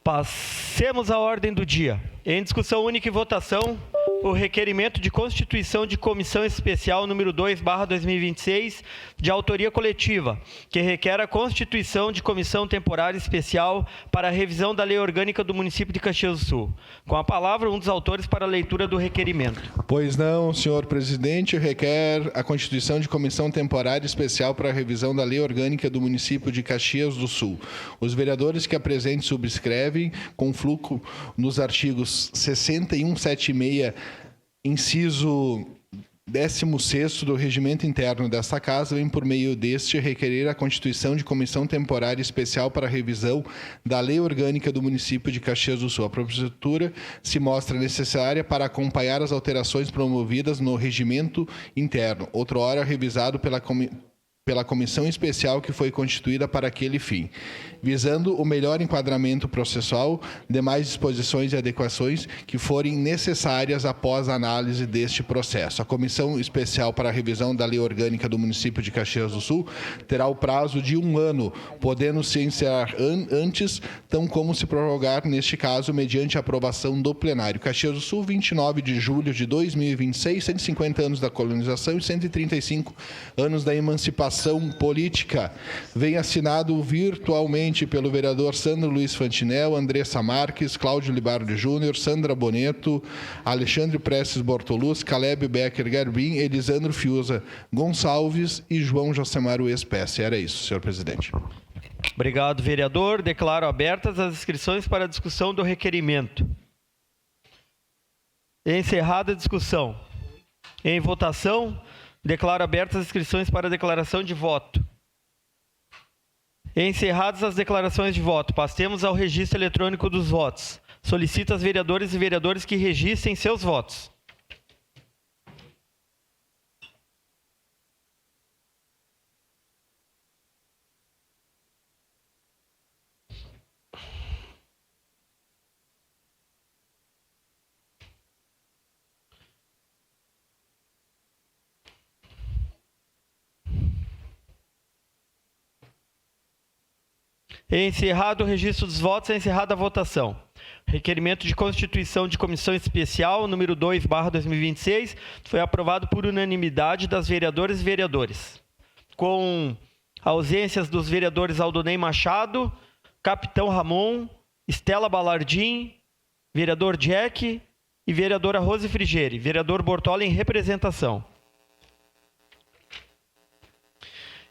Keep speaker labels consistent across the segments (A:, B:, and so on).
A: Passemos à ordem do dia. Em discussão única e votação, o requerimento de constituição de comissão especial número 2/2026, de autoria coletiva, que requer a constituição de comissão temporária especial para a revisão da lei orgânica do município de Caxias do Sul. Com a palavra, um dos autores para a leitura do requerimento.
B: Pois não, senhor presidente, requer a constituição de comissão temporária especial para a revisão da lei orgânica do município de Caxias do Sul. Os vereadores que apresentem subscrevem, com fluxo nos artigos 6176, inciso 16º do regimento interno desta Casa, vem por meio deste requerer a constituição de comissão temporária especial para a revisão da lei orgânica do município de Caxias do Sul. A propositura se mostra necessária para acompanhar as alterações promovidas no regimento interno, outrora revisado pela comissão especial que foi constituída para aquele fim, visando o melhor enquadramento processual, demais disposições e adequações que forem necessárias após a análise deste processo. A comissão especial para a revisão da lei orgânica do município de Caxias do Sul terá o prazo de 1 ano, podendo se encerrar antes, tão como se prorrogar, neste caso, mediante a aprovação do plenário. Caxias do Sul, 29 de julho de 2026, 150 anos da colonização e 135 anos da emancipação política. Vem assinado virtualmente pelo vereador Sandro Luiz Fantinel, Andressa Marques, Cláudio Libardi Júnior, Sandra Boneto, Alexandre Prestes Bortoluz, Caleb Becker Garbim, Elisandro Fiuza Gonçalves e João Josemaro Espécie. Era isso, senhor presidente.
A: Obrigado, vereador. Declaro abertas as inscrições para a discussão do requerimento. Encerrada a discussão. Em votação, declaro abertas as inscrições para a declaração de voto. Encerradas as declarações de voto, passemos ao registro eletrônico dos votos. Solicito aos vereadores e vereadoras que registrem seus votos. Encerrado o registro dos votos, encerrada a votação. Requerimento de constituição de comissão especial, número 2/2026, foi aprovado por unanimidade das vereadoras e vereadores. Com ausências dos vereadores Aldonei Machado, Capitão Ramon, Estela Balardim, vereador Jack e vereadora Rose Frigeri. Vereador Bortola em representação.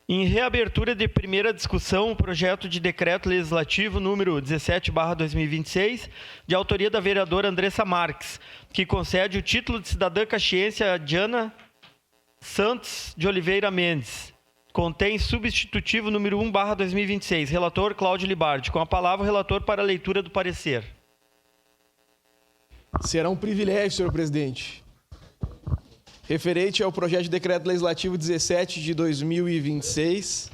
A: Em reabertura de primeira discussão, o projeto de decreto legislativo número 17/2026, de autoria da vereadora Andressa Marques, que concede o título de cidadã caxiense a Diana Santos de Oliveira Mendes. Contém substitutivo número 1/2026. Relator Cláudio Libardi. Com a palavra, o relator para a leitura do parecer.
C: Será um privilégio, senhor presidente. Referente ao projeto de decreto legislativo 17 de 2026,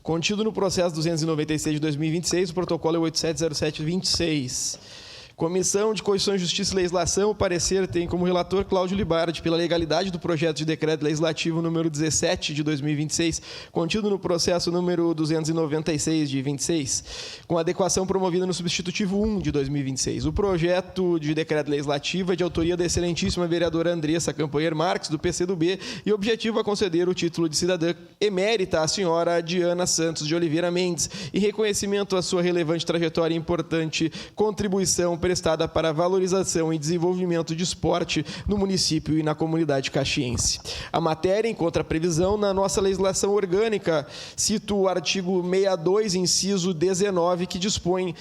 C: contido no processo 296 de 2026, o protocolo é 870726. Comissão de Constituição, Justiça e Legislação, o parecer tem como relator Cláudio Libardi, pela legalidade do projeto de decreto legislativo número 17 de 2026, contido no processo número 296 de 26, com adequação promovida no substitutivo 1 de 2026. O projeto de decreto legislativo é de autoria da excelentíssima vereadora Andressa Campanher Marques, do PCdoB, e objetivo a conceder o título de cidadã emérita à senhora Diana Santos de Oliveira Mendes, em reconhecimento à sua relevante trajetória e importante contribuição prestada para a valorização e desenvolvimento de esporte no município e na comunidade caxiense. A matéria encontra previsão na nossa legislação orgânica. Cito o artigo 62, inciso 19, que dispõe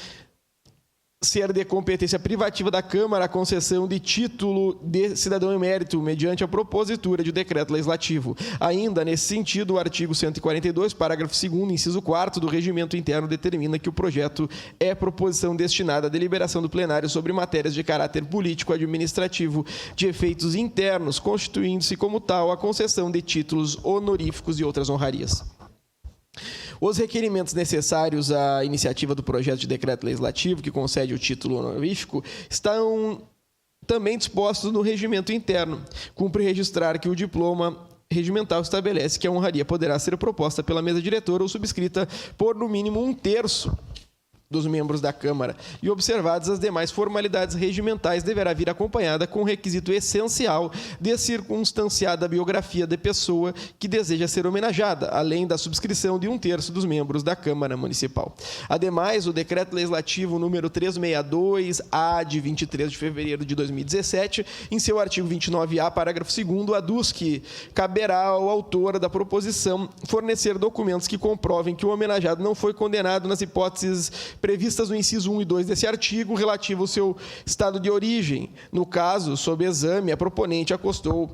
C: ser de competência privativa da Câmara a concessão de título de cidadão emérito mediante a propositura de decreto legislativo. Ainda, nesse sentido, o artigo 142, parágrafo 2º, inciso 4º do regimento interno determina que o projeto é proposição destinada à deliberação do plenário sobre matérias de caráter político-administrativo de efeitos internos, constituindo-se como tal a concessão de títulos honoríficos e outras honrarias. Os requerimentos necessários à iniciativa do projeto de decreto legislativo que concede o título honorífico estão também dispostos no regimento interno. Cumpre registrar que o diploma regimental estabelece que a honraria poderá ser proposta pela mesa diretora ou subscrita por, no mínimo, 1/3 dos membros da Câmara e observadas as demais formalidades regimentais, deverá vir acompanhada com o requisito essencial de circunstanciada a biografia da pessoa que deseja ser homenageada, além da subscrição de 1/3 dos membros da Câmara Municipal. Ademais, o Decreto Legislativo número 362-A, de 23 de fevereiro de 2017, em seu artigo 29A, parágrafo 2º, aduz que caberá ao autor da proposição fornecer documentos que comprovem que o homenageado não foi condenado nas hipóteses previstas no inciso 1 e 2 desse artigo, relativo ao seu estado de origem. No caso, sob exame, a proponente acostou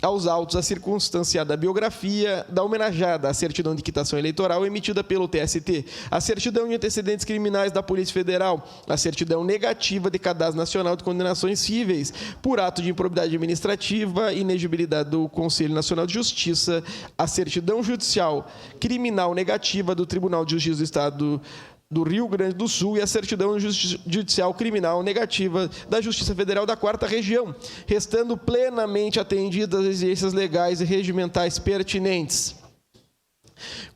C: aos autos a circunstanciada biografia da homenageada, a certidão de quitação eleitoral emitida pelo TST, a certidão de antecedentes criminais da Polícia Federal, a certidão negativa de cadastro nacional de condenações cíveis por ato de improbidade administrativa, inegibilidade do Conselho Nacional de Justiça, a certidão judicial criminal negativa do Tribunal de Justiça do Estado do Rio Grande do Sul e a certidão judicial criminal negativa da Justiça Federal da 4ª Região, restando plenamente atendidas as exigências legais e regimentais pertinentes.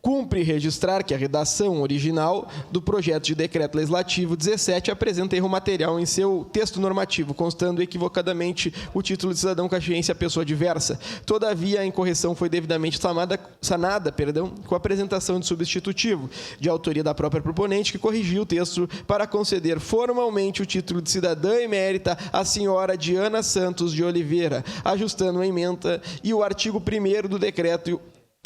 C: Cumpre registrar que a redação original do projeto de decreto legislativo 17 apresenta erro material em seu texto normativo, constando equivocadamente o título de cidadão caxiense à pessoa diversa. Todavia, a incorreção foi devidamente sanada com a apresentação de substitutivo, de autoria da própria proponente, que corrigiu o texto para conceder formalmente o título de cidadã emérita à senhora Diana Santos de Oliveira, ajustando a ementa e o artigo 1º do decreto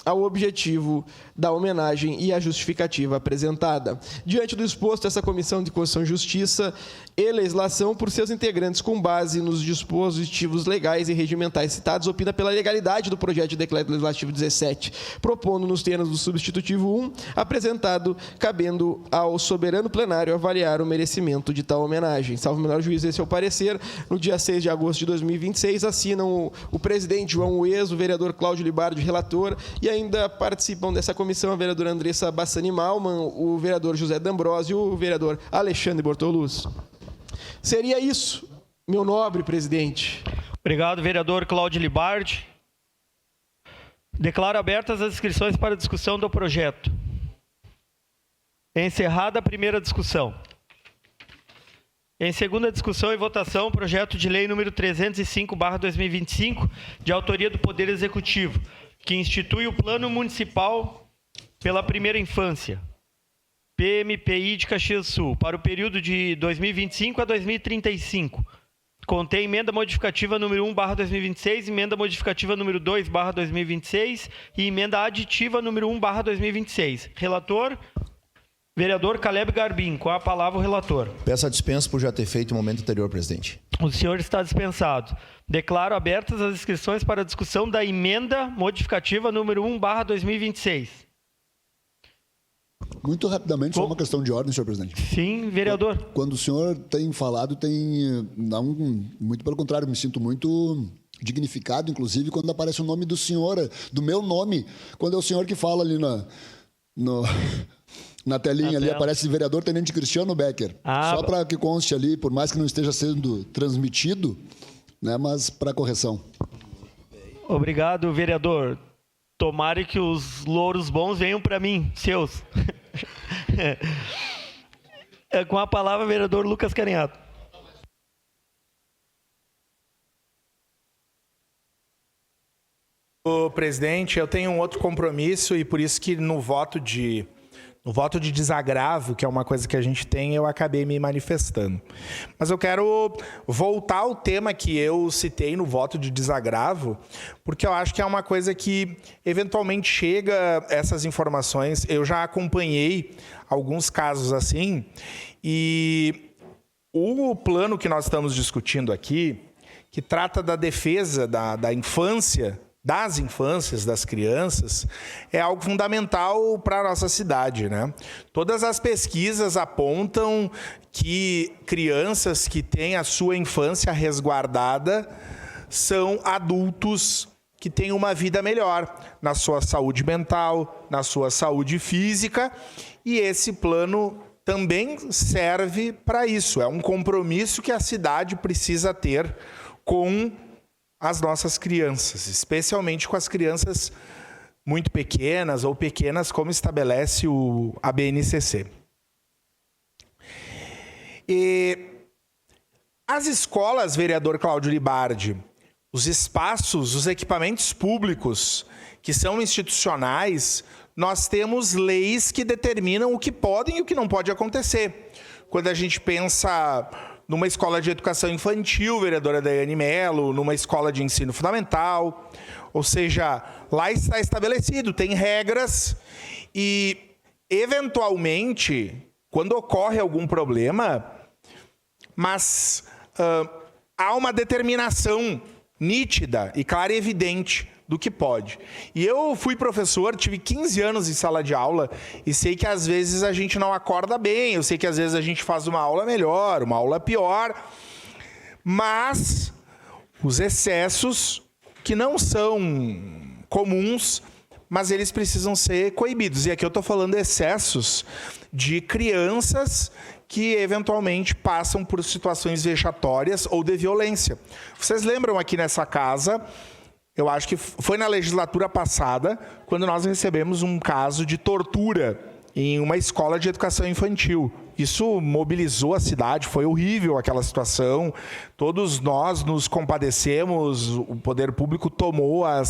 C: ao objetivo da homenagem e a justificativa apresentada. Diante do exposto, essa Comissão de Constituição e Justiça e Legislação, por seus integrantes, com base nos dispositivos legais e regimentais citados, opina pela legalidade do projeto de decreto legislativo 17, propondo nos termos do substitutivo 1, apresentado, cabendo ao soberano plenário avaliar o merecimento de tal homenagem. Salvo o menor juízo, esse é o parecer. No dia 6 de agosto de 2026, assinam o presidente João Uez, o vereador Cláudio Libardi, relator, e ainda participam dessa comissão a vereadora Andressa Bassani Malman, o vereador José D'Ambrosio e o vereador Alexandre Bortoluz. Seria isso, meu nobre presidente.
A: Obrigado, vereador Cláudio Libardi. Declaro abertas as inscrições para discussão do projeto. Encerrada a primeira discussão. Em segunda discussão e votação, projeto de lei número 305/2025, de autoria do Poder Executivo, que institui o Plano Municipal pela Primeira Infância, PMPI de Caxias do Sul, para o período de 2025 a 2035. Contém emenda modificativa número 1/2026, emenda modificativa número 2/2026 e emenda aditiva número 1/2026. Relator, vereador Caleb Garbim. Com a palavra o relator.
D: Peço a dispensa por já ter feito no momento anterior, presidente.
A: O senhor está dispensado. Declaro abertas as inscrições para a discussão da emenda modificativa número 1/2026.
E: Muito rapidamente, só uma questão de ordem, senhor presidente.
A: Sim, vereador.
E: Quando o senhor tem falado, muito pelo contrário, me sinto muito dignificado, inclusive, quando aparece o nome do senhor, do meu nome, quando é o senhor que fala ali na telinha ali, aparece vereador Tenente Cristiano Becker. Só para que conste ali, por mais que não esteja sendo transmitido, né, mas para correção.
A: Obrigado, vereador. Tomara que os louros bons venham para mim, seus. Com a palavra, vereador Lucas Carinhato.
F: O presidente, eu tenho um outro compromisso e por isso que no voto de desagravo, que é uma coisa que a gente tem, eu acabei me manifestando. Mas eu quero voltar ao tema que eu citei no voto de desagravo, porque eu acho que é uma coisa que eventualmente chega essas informações. Eu já acompanhei alguns casos assim, e o plano que nós estamos discutindo aqui, que trata da defesa da infância, das infâncias, das crianças, é algo fundamental para a nossa cidade, né? Todas as pesquisas apontam que crianças que têm a sua infância resguardada são adultos que têm uma vida melhor na sua saúde mental, na sua saúde física, e esse plano também serve para isso. É um compromisso que a cidade precisa ter com as nossas crianças, especialmente com as crianças muito pequenas ou pequenas, como estabelece a BNCC. E as escolas, vereador Cláudio Libardi, os espaços, os equipamentos públicos que são institucionais, nós temos leis que determinam o que pode e o que não pode acontecer. Quando a gente pensa numa escola de educação infantil, vereadora Daiane Mello, numa escola de ensino fundamental, ou seja, lá está estabelecido, tem regras e, eventualmente, quando ocorre algum problema, mas há uma determinação nítida e clara e evidente do que pode. E eu fui professor, tive 15 anos em sala de aula e sei que às vezes a gente não acorda bem, eu sei que às vezes a gente faz uma aula melhor, uma aula pior, mas os excessos que não são comuns, mas eles precisam ser coibidos. E aqui eu estou falando excessos de crianças que eventualmente passam por situações vexatórias ou de violência. Vocês lembram aqui nessa casa, eu acho que foi na legislatura passada, quando nós recebemos um caso de tortura em uma escola de educação infantil. Isso mobilizou a cidade, foi horrível aquela situação. Todos nós nos compadecemos, o poder público tomou a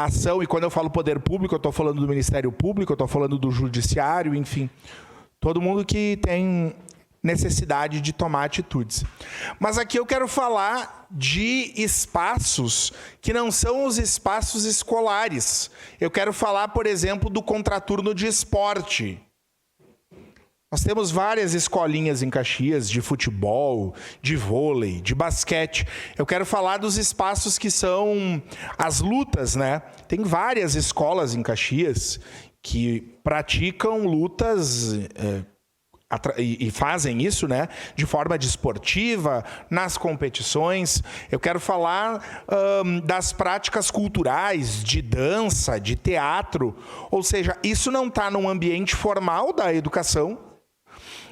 F: ação, e quando eu falo poder público, eu estou falando do Ministério Público, eu estou falando do Judiciário, enfim, todo mundo que tem necessidade de tomar atitudes. Mas aqui eu quero falar de espaços que não são os espaços escolares. Eu quero falar, por exemplo, do contraturno de esporte. Nós temos várias escolinhas em Caxias de futebol, de vôlei, de basquete. Eu quero falar dos espaços que são as lutas, né? Tem várias escolas em Caxias que praticam lutas e fazem isso, né, de forma desportiva, nas competições. Eu quero falar das práticas culturais, de dança, de teatro. Ou seja, isso não está num ambiente formal da educação,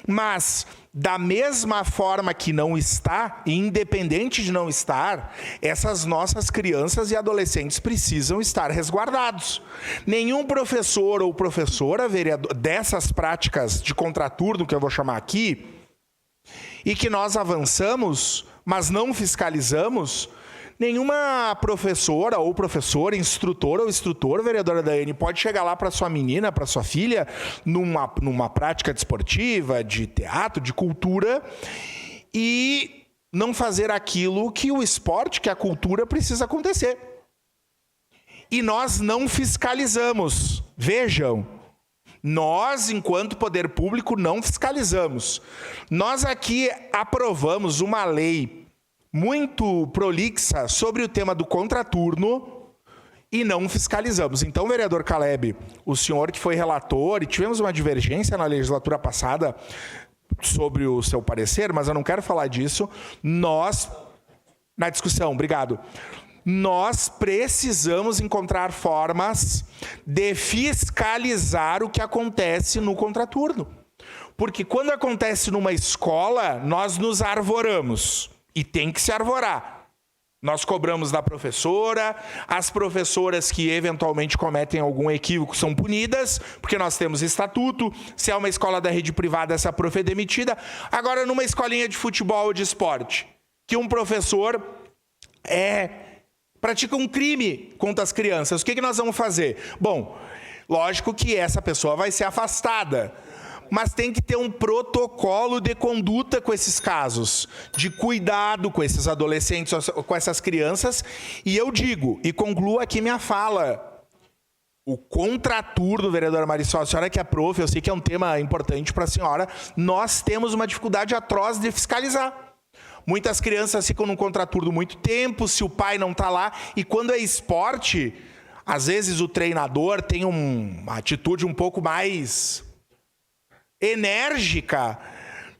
F: mas da mesma forma que não está, e independente de não estar, essas nossas crianças e adolescentes precisam estar resguardados. Nenhum professor ou professora, vereador, dessas práticas de contraturno, que eu vou chamar aqui, e que nós avançamos, mas não fiscalizamos, nenhuma professora ou professora, instrutora ou instrutor, vereadora Daiane, pode chegar lá para sua menina, para sua filha, numa prática desportiva, de teatro, de cultura, e não fazer aquilo que o esporte, que a cultura precisa acontecer. E nós não fiscalizamos. Vejam, nós, enquanto poder público, não fiscalizamos. Nós aqui aprovamos uma lei muito prolixa sobre o tema do contraturno e não fiscalizamos. Então, vereador Caleb, o senhor que foi relator, e tivemos uma divergência na legislatura passada sobre o seu parecer, mas eu não quero falar disso. Nós, na discussão, obrigado, nós precisamos encontrar formas de fiscalizar o que acontece no contraturno. Porque quando acontece numa escola, nós nos arvoramos. E tem que se arvorar. Nós cobramos da professora, as professoras que eventualmente cometem algum equívoco são punidas, porque nós temos estatuto. Se é uma escola da rede privada, essa prof é demitida. Agora, numa escolinha de futebol ou de esporte, que um professor pratica um crime contra as crianças, o que nós vamos fazer? Bom, lógico que essa pessoa vai ser afastada, mas tem que ter um protocolo de conduta com esses casos, de cuidado com esses adolescentes, com essas crianças. E eu digo, e concluo aqui minha fala, o contraturno, vereadora Marisol, a senhora que é prof, eu sei que é um tema importante para a senhora, nós temos uma dificuldade atroz de fiscalizar. Muitas crianças ficam num contraturno muito tempo, se o pai não está lá, e quando é esporte, às vezes o treinador tem uma atitude um pouco mais enérgica,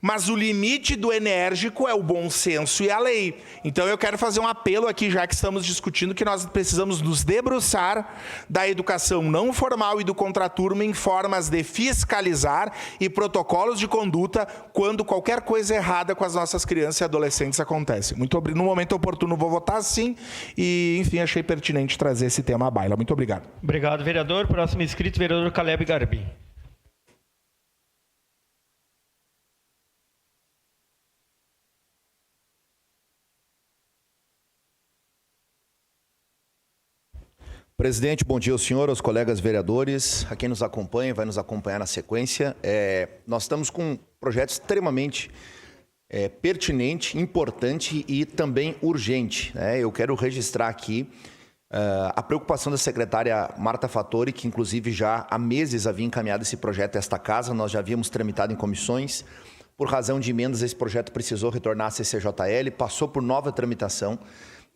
F: mas o limite do enérgico é o bom senso e a lei. Então eu quero fazer um apelo aqui, já que estamos discutindo, que nós precisamos nos debruçar da educação não formal e do contraturno em formas de fiscalizar e protocolos de conduta quando qualquer coisa errada com as nossas crianças e adolescentes acontece. No momento oportuno vou votar sim e, enfim, achei pertinente trazer esse tema à baila. Muito obrigado.
A: Obrigado, vereador. Próximo inscrito, vereador Caleb Garbim.
D: Presidente, bom dia ao senhor, aos colegas vereadores, a quem nos acompanha, vai nos acompanhar na sequência. Nós estamos com um projeto extremamente pertinente, importante e também urgente, né? Eu quero registrar aqui a preocupação da secretária Marta Fattori, que inclusive já há meses havia encaminhado esse projeto a esta casa, nós já havíamos tramitado em comissões. Por razão de emendas, esse projeto precisou retornar à CCJL, passou por nova tramitação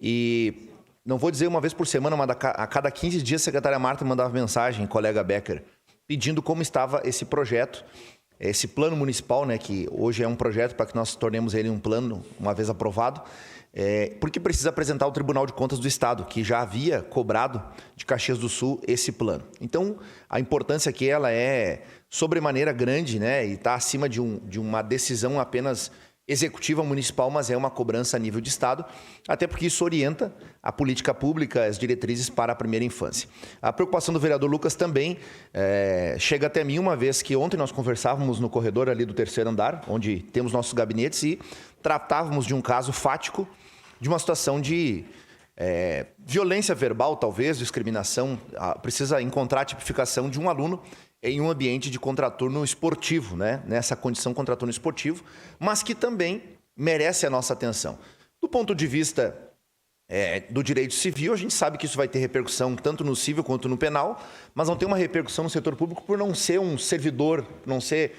D: e... Não vou dizer uma vez por semana, mas a cada 15 dias a secretária Marta mandava mensagem, colega Becker, pedindo como estava esse projeto, esse plano municipal, né, que hoje é um projeto para que nós tornemos ele um plano, uma vez aprovado, porque precisa apresentar ao Tribunal de Contas do Estado, que já havia cobrado de Caxias do Sul esse plano. Então, a importância aqui ela é sobremaneira grande, né, e está acima de uma decisão apenas executiva municipal, mas é uma cobrança a nível de Estado, até porque isso orienta a política pública, as diretrizes para a primeira infância. A preocupação do vereador Lucas também chega até mim, uma vez que ontem nós conversávamos no corredor ali do 3º andar, onde temos nossos gabinetes, e tratávamos de um caso fático, de uma situação de violência verbal, talvez, discriminação. Precisa encontrar a tipificação de um aluno em um ambiente de contraturno esportivo, né? Nessa condição contraturno esportivo, mas que também merece a nossa atenção. Do ponto de vista do direito civil, a gente sabe que isso vai ter repercussão tanto no civil quanto no penal, mas não tem uma repercussão no setor público por não ser um servidor, não ser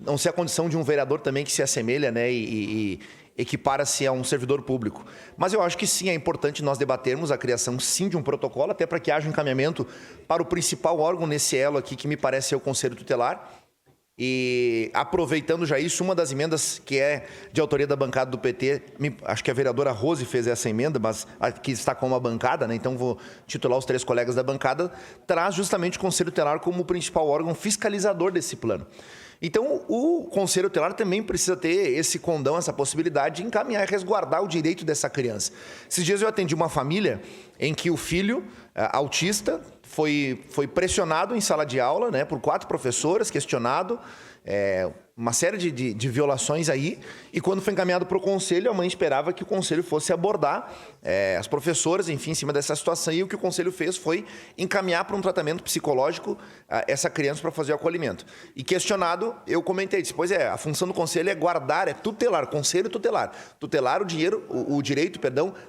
D: a condição de um vereador também que se assemelha, né, e equipara-se a um servidor público. Mas eu acho que sim, é importante nós debatermos a criação sim de um protocolo, até para que haja um encaminhamento para o principal órgão nesse elo aqui, que me parece ser o Conselho Tutelar. E aproveitando já isso, uma das emendas que é de autoria da bancada do PT, acho que a vereadora Rose fez essa emenda, mas aqui está com uma bancada, né? Então vou titular os 3 colegas da bancada, traz justamente o Conselho Tutelar como o principal órgão fiscalizador desse plano. Então, o Conselho Tutelar também precisa ter esse condão, essa possibilidade de encaminhar e resguardar o direito dessa criança. Esses dias eu atendi uma família em que o filho, autista, foi pressionado em sala de aula, né, por 4 professoras, questionado, uma série de violações aí, e quando foi encaminhado para o conselho, a mãe esperava que o conselho fosse abordar as professoras, enfim, em cima dessa situação, e o que o conselho fez foi encaminhar para um tratamento psicológico essa criança para fazer o acolhimento. E questionado, eu comentei, disse, pois a função do conselho é guardar, é tutelar, conselho tutelar o direito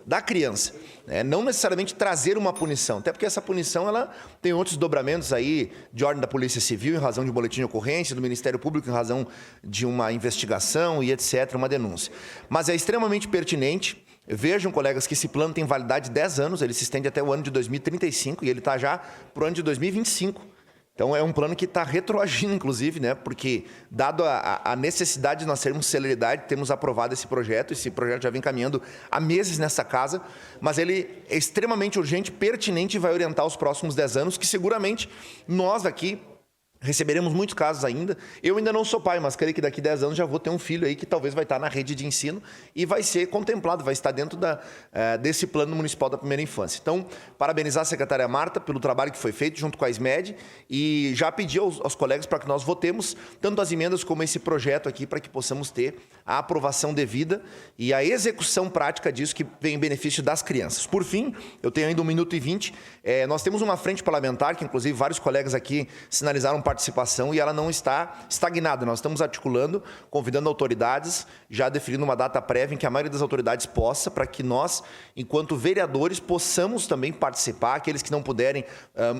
D: da criança, né? Não necessariamente trazer uma punição, até porque essa punição ela tem outros dobramentos aí de ordem da Polícia Civil em razão de um boletim de ocorrência, do Ministério Público em razão de uma investigação e etc., uma denúncia. Mas é extremamente pertinente. Vejam, colegas, que esse plano tem validade de 10 anos, ele se estende até o ano de 2035 e ele está já para o ano de 2025. Então, é um plano que está retroagindo, inclusive, né? Porque, dado a necessidade de nós termos celeridade, temos aprovado esse projeto já vem caminhando há meses nessa casa, mas ele é extremamente urgente, pertinente e vai orientar os próximos 10 anos, que seguramente nós aqui receberemos muitos casos ainda. Eu ainda não sou pai, mas creio que daqui a 10 anos já vou ter um filho aí que talvez vai estar na rede de ensino e vai ser contemplado, vai estar dentro desse plano municipal da primeira infância. Então, parabenizar a secretária Marta pelo trabalho que foi feito junto com a SMED e já pedir aos colegas para que nós votemos tanto as emendas como esse projeto aqui para que possamos ter a aprovação devida e a execução prática disso que vem em benefício das crianças. Por fim, eu tenho ainda 1 minuto e 20, nós temos uma frente parlamentar que inclusive vários colegas aqui sinalizaram participação e ela não está estagnada. Nós estamos articulando, convidando autoridades, já definindo uma data prévia em que a maioria das autoridades possa, para que nós, enquanto vereadores, possamos também participar, aqueles que não puderem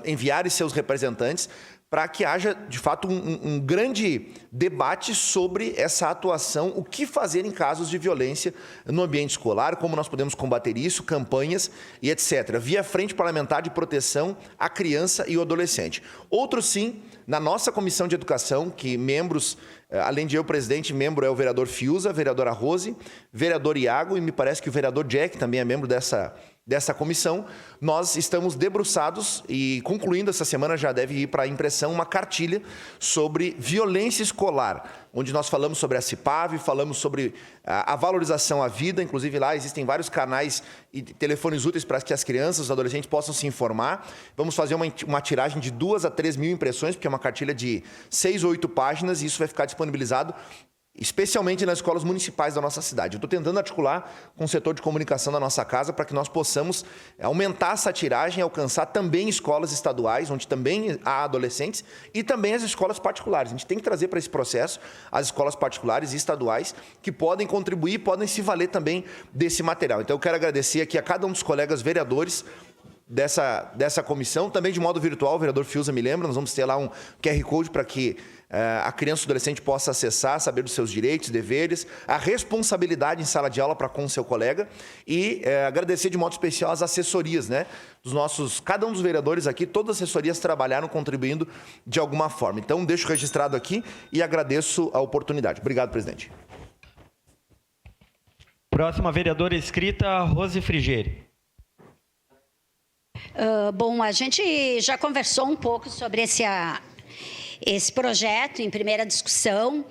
D: enviarem seus representantes, para que haja, de fato, um grande debate sobre essa atuação, o que fazer em casos de violência no ambiente escolar, como nós podemos combater isso, campanhas e etc. Via Frente Parlamentar de Proteção à Criança e ao Adolescente. Outro, sim, na nossa Comissão de Educação, que membros, além de eu, presidente, membro é o vereador Fiuza, a vereadora Rose, vereador Iago e me parece que o vereador Jack também é membro dessa comissão. Nós estamos debruçados e concluindo essa semana já deve ir para a impressão uma cartilha sobre violência escolar, onde nós falamos sobre a CIPAV, falamos sobre a valorização à vida, inclusive lá existem vários canais e telefones úteis para que as crianças, os adolescentes possam se informar. Vamos fazer uma tiragem de 2 a 3 mil impressões, porque é uma cartilha de 6 ou 8 páginas e isso vai ficar disponibilizado especialmente nas escolas municipais da nossa cidade. Eu estou tentando articular com o setor de comunicação da nossa casa para que nós possamos aumentar essa tiragem e alcançar também escolas estaduais, onde também há adolescentes, e também as escolas particulares. A gente tem que trazer para esse processo as escolas particulares e estaduais que podem contribuir, podem se valer também desse material. Então eu quero agradecer aqui a cada um dos colegas vereadores dessa comissão, também de modo virtual, o vereador Fiuza me lembra, nós vamos ter lá um QR Code para que a criança ou adolescente possa acessar, saber dos seus direitos, deveres, a responsabilidade em sala de aula para com o seu colega e agradecer de modo especial as assessorias, né, dos nossos, cada um dos vereadores aqui, todas as assessorias trabalharam contribuindo de alguma forma. Então, deixo registrado aqui e agradeço a oportunidade. Obrigado, presidente.
A: Próxima vereadora inscrita, Rose Frigieri.
G: Bom, a gente já conversou um pouco sobre esse projeto em primeira discussão,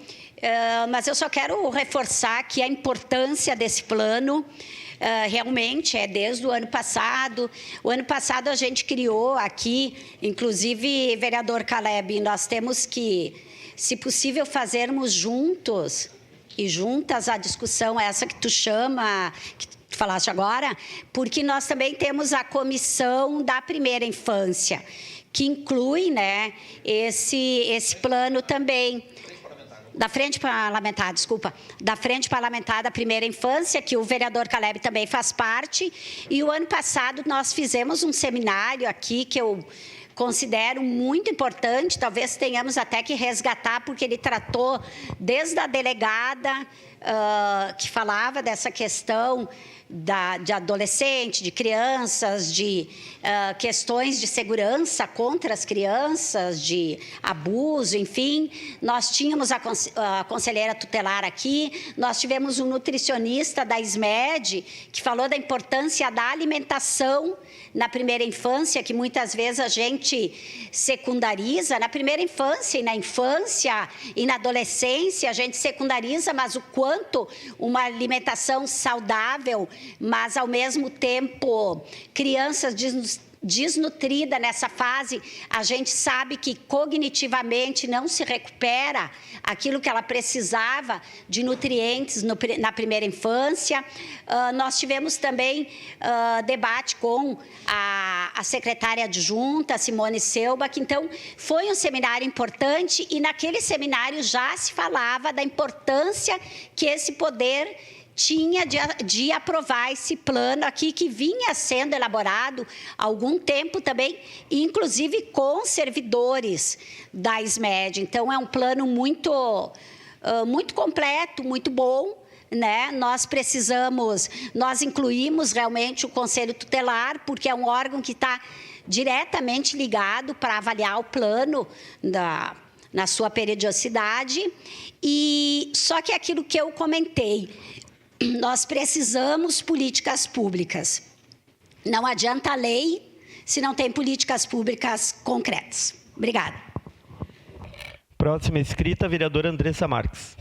G: mas eu só quero reforçar que a importância desse plano realmente é desde o ano passado. O ano passado a gente criou aqui, inclusive, vereador Caleb, nós temos que, se possível, fazermos juntos e juntas a discussão essa que tu chama, que tu falaste agora, porque nós também temos a comissão da primeira infância, que inclui, né, esse plano também. Da Frente Parlamentar, desculpa. Da Frente Parlamentar da Primeira Infância, que o vereador Caleb também faz parte. E o ano passado nós fizemos um seminário aqui que eu considero muito importante, talvez tenhamos até que resgatar, porque ele tratou desde a delegada que falava dessa questão de adolescente, de crianças, de questões de segurança contra as crianças, de abuso, enfim. Nós tínhamos a conselheira tutelar aqui, nós tivemos um nutricionista da SMED, que falou da importância da alimentação na primeira infância, que muitas vezes a gente secundariza. Na primeira infância e na infância e na adolescência, a gente secundariza, mas o quanto uma alimentação saudável, mas ao mesmo tempo crianças desnutrida nessa fase, a gente sabe que cognitivamente não se recupera aquilo que ela precisava de nutrientes na primeira infância. Nós tivemos também debate com a secretária adjunta, Simone Selbach. Então, foi um seminário importante e naquele seminário já se falava da importância que esse poder tinha de aprovar esse plano aqui, que vinha sendo elaborado há algum tempo também, inclusive com servidores da SMED. Então, é um plano muito completo, muito bom, né? Nós incluímos realmente o Conselho Tutelar, porque é um órgão que está diretamente ligado para avaliar o plano na sua periodicidade. E só que aquilo que eu comentei, nós precisamos políticas públicas. Não adianta a lei se não tem políticas públicas concretas. Obrigada.
A: Próxima inscrita, vereadora Andressa Marques.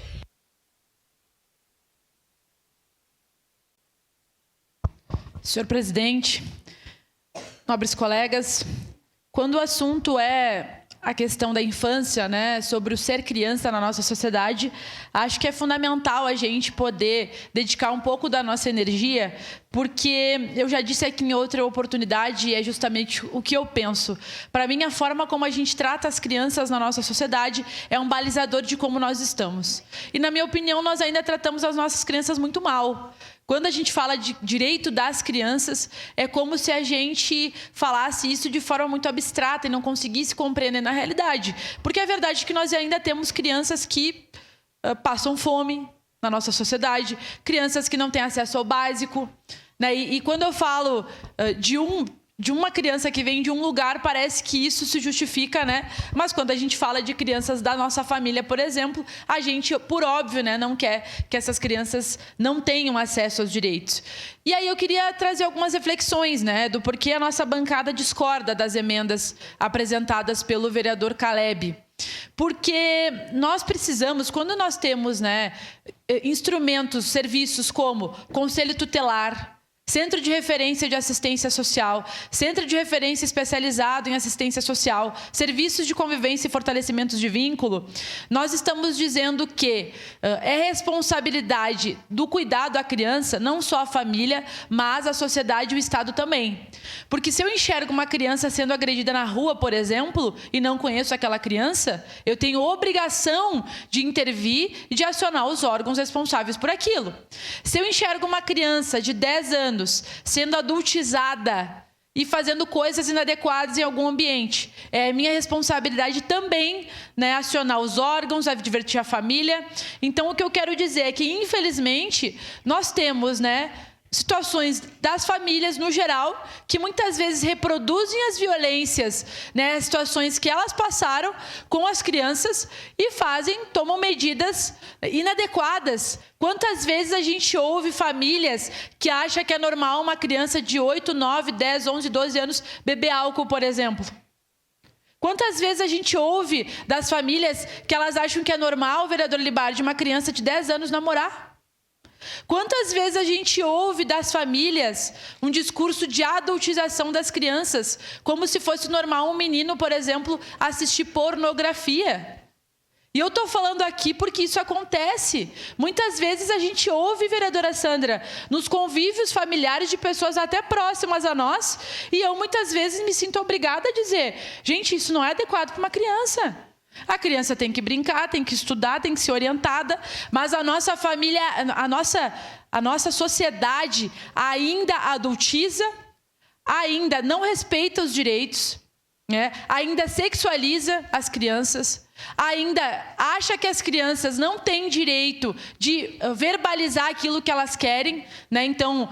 H: Senhor presidente, nobres colegas, quando o assunto é a questão da infância, né, sobre o ser criança na nossa sociedade, acho que é fundamental a gente poder dedicar um pouco da nossa energia, porque eu já disse aqui em outra oportunidade, e é justamente o que eu penso. Para mim, a forma como a gente trata as crianças na nossa sociedade é um balizador de como nós estamos. E, na minha opinião, nós ainda tratamos as nossas crianças muito mal. Quando a gente fala de direito das crianças, é como se a gente falasse isso de forma muito abstrata e não conseguisse compreender na realidade. Porque a verdade é que nós ainda temos crianças que passam fome na nossa sociedade, crianças que não têm acesso ao básico, né? E quando eu falo de uma criança que vem de um lugar, parece que isso se justifica, né? Mas quando a gente fala de crianças da nossa família, por exemplo, a gente, por óbvio, né, não quer que essas crianças não tenham acesso aos direitos. E aí eu queria trazer algumas reflexões, né, do porquê a nossa bancada discorda das emendas apresentadas pelo vereador Caleb. Porque nós precisamos, quando nós temos, né, instrumentos, serviços como Conselho Tutelar, Centro de Referência de Assistência Social, Centro de Referência Especializado em Assistência Social, Serviços de Convivência e Fortalecimento de Vínculo, nós estamos dizendo que é responsabilidade do cuidado à criança, não só a família, mas a sociedade e o Estado também. Porque se eu enxergo uma criança sendo agredida na rua, por exemplo, e não conheço aquela criança, eu tenho obrigação de intervir e de acionar os órgãos responsáveis por aquilo. Se eu enxergo uma criança de 10 anos sendo adultizada e fazendo coisas inadequadas em algum ambiente, é minha responsabilidade também, né, acionar os órgãos, advertir a família. Então, o que eu quero dizer é que, infelizmente, nós temos, né, situações das famílias no geral que muitas vezes reproduzem as violências, né, situações que elas passaram com as crianças e tomam medidas inadequadas. Quantas vezes a gente ouve famílias que acham que é normal uma criança de 8, 9, 10, 11, 12 anos beber álcool, por exemplo? Quantas vezes a gente ouve das famílias que elas acham que é normal, vereador Libardi, uma criança de 10 anos namorar? Quantas vezes a gente ouve das famílias um discurso de adultização das crianças, como se fosse normal um menino, por exemplo, assistir pornografia? E eu estou falando aqui porque isso acontece. Muitas vezes a gente ouve, vereadora Sandra, nos convívios familiares de pessoas até próximas a nós, e eu muitas vezes me sinto obrigada a dizer, gente, isso não é adequado para uma criança. A criança tem que brincar, tem que estudar, tem que ser orientada, mas a nossa família, a nossa sociedade ainda adultiza, ainda não respeita os direitos, né? Ainda sexualiza as crianças, ainda acha que as crianças não têm direito de verbalizar aquilo que elas querem, né? Então,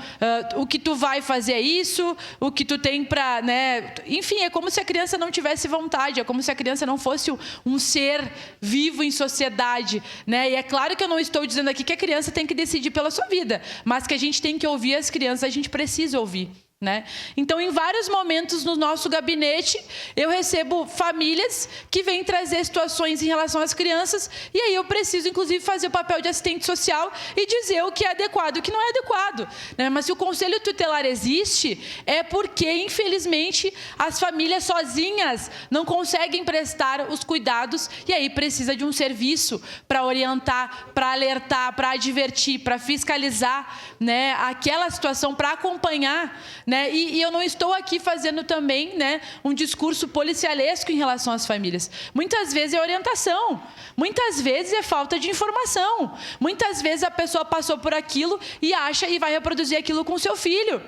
H: o que tu vai fazer é isso, o que tu tem para, né? Enfim, é como se a criança não tivesse vontade, é como se a criança não fosse um ser vivo em sociedade, né? E é claro que eu não estou dizendo aqui que a criança tem que decidir pela sua vida, mas que a gente tem que ouvir as crianças, a gente precisa ouvir, né? Então, em vários momentos no nosso gabinete, eu recebo famílias que vêm trazer situações em relação às crianças, e aí eu preciso, inclusive, fazer o papel de assistente social e dizer o que é adequado e o que não é adequado, né? Mas se o Conselho Tutelar existe, é porque, infelizmente, as famílias sozinhas não conseguem prestar os cuidados, e aí precisa de um serviço para orientar, para alertar, para advertir, para fiscalizar, né, aquela situação, para acompanhar, né? E eu não estou aqui fazendo também, né, um discurso policialesco em relação às famílias. Muitas vezes é orientação, muitas vezes é falta de informação, muitas vezes a pessoa passou por aquilo e acha e vai reproduzir aquilo com o seu filho,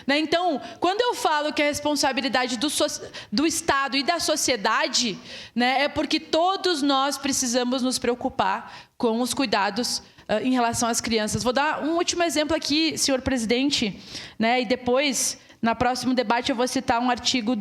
H: né? Então, quando eu falo que é responsabilidade do Estado e da sociedade, né, é porque todos nós precisamos nos preocupar com os cuidados em relação às crianças. Vou dar um último exemplo aqui, senhor presidente, né? E depois, no próximo debate, eu vou citar um artigo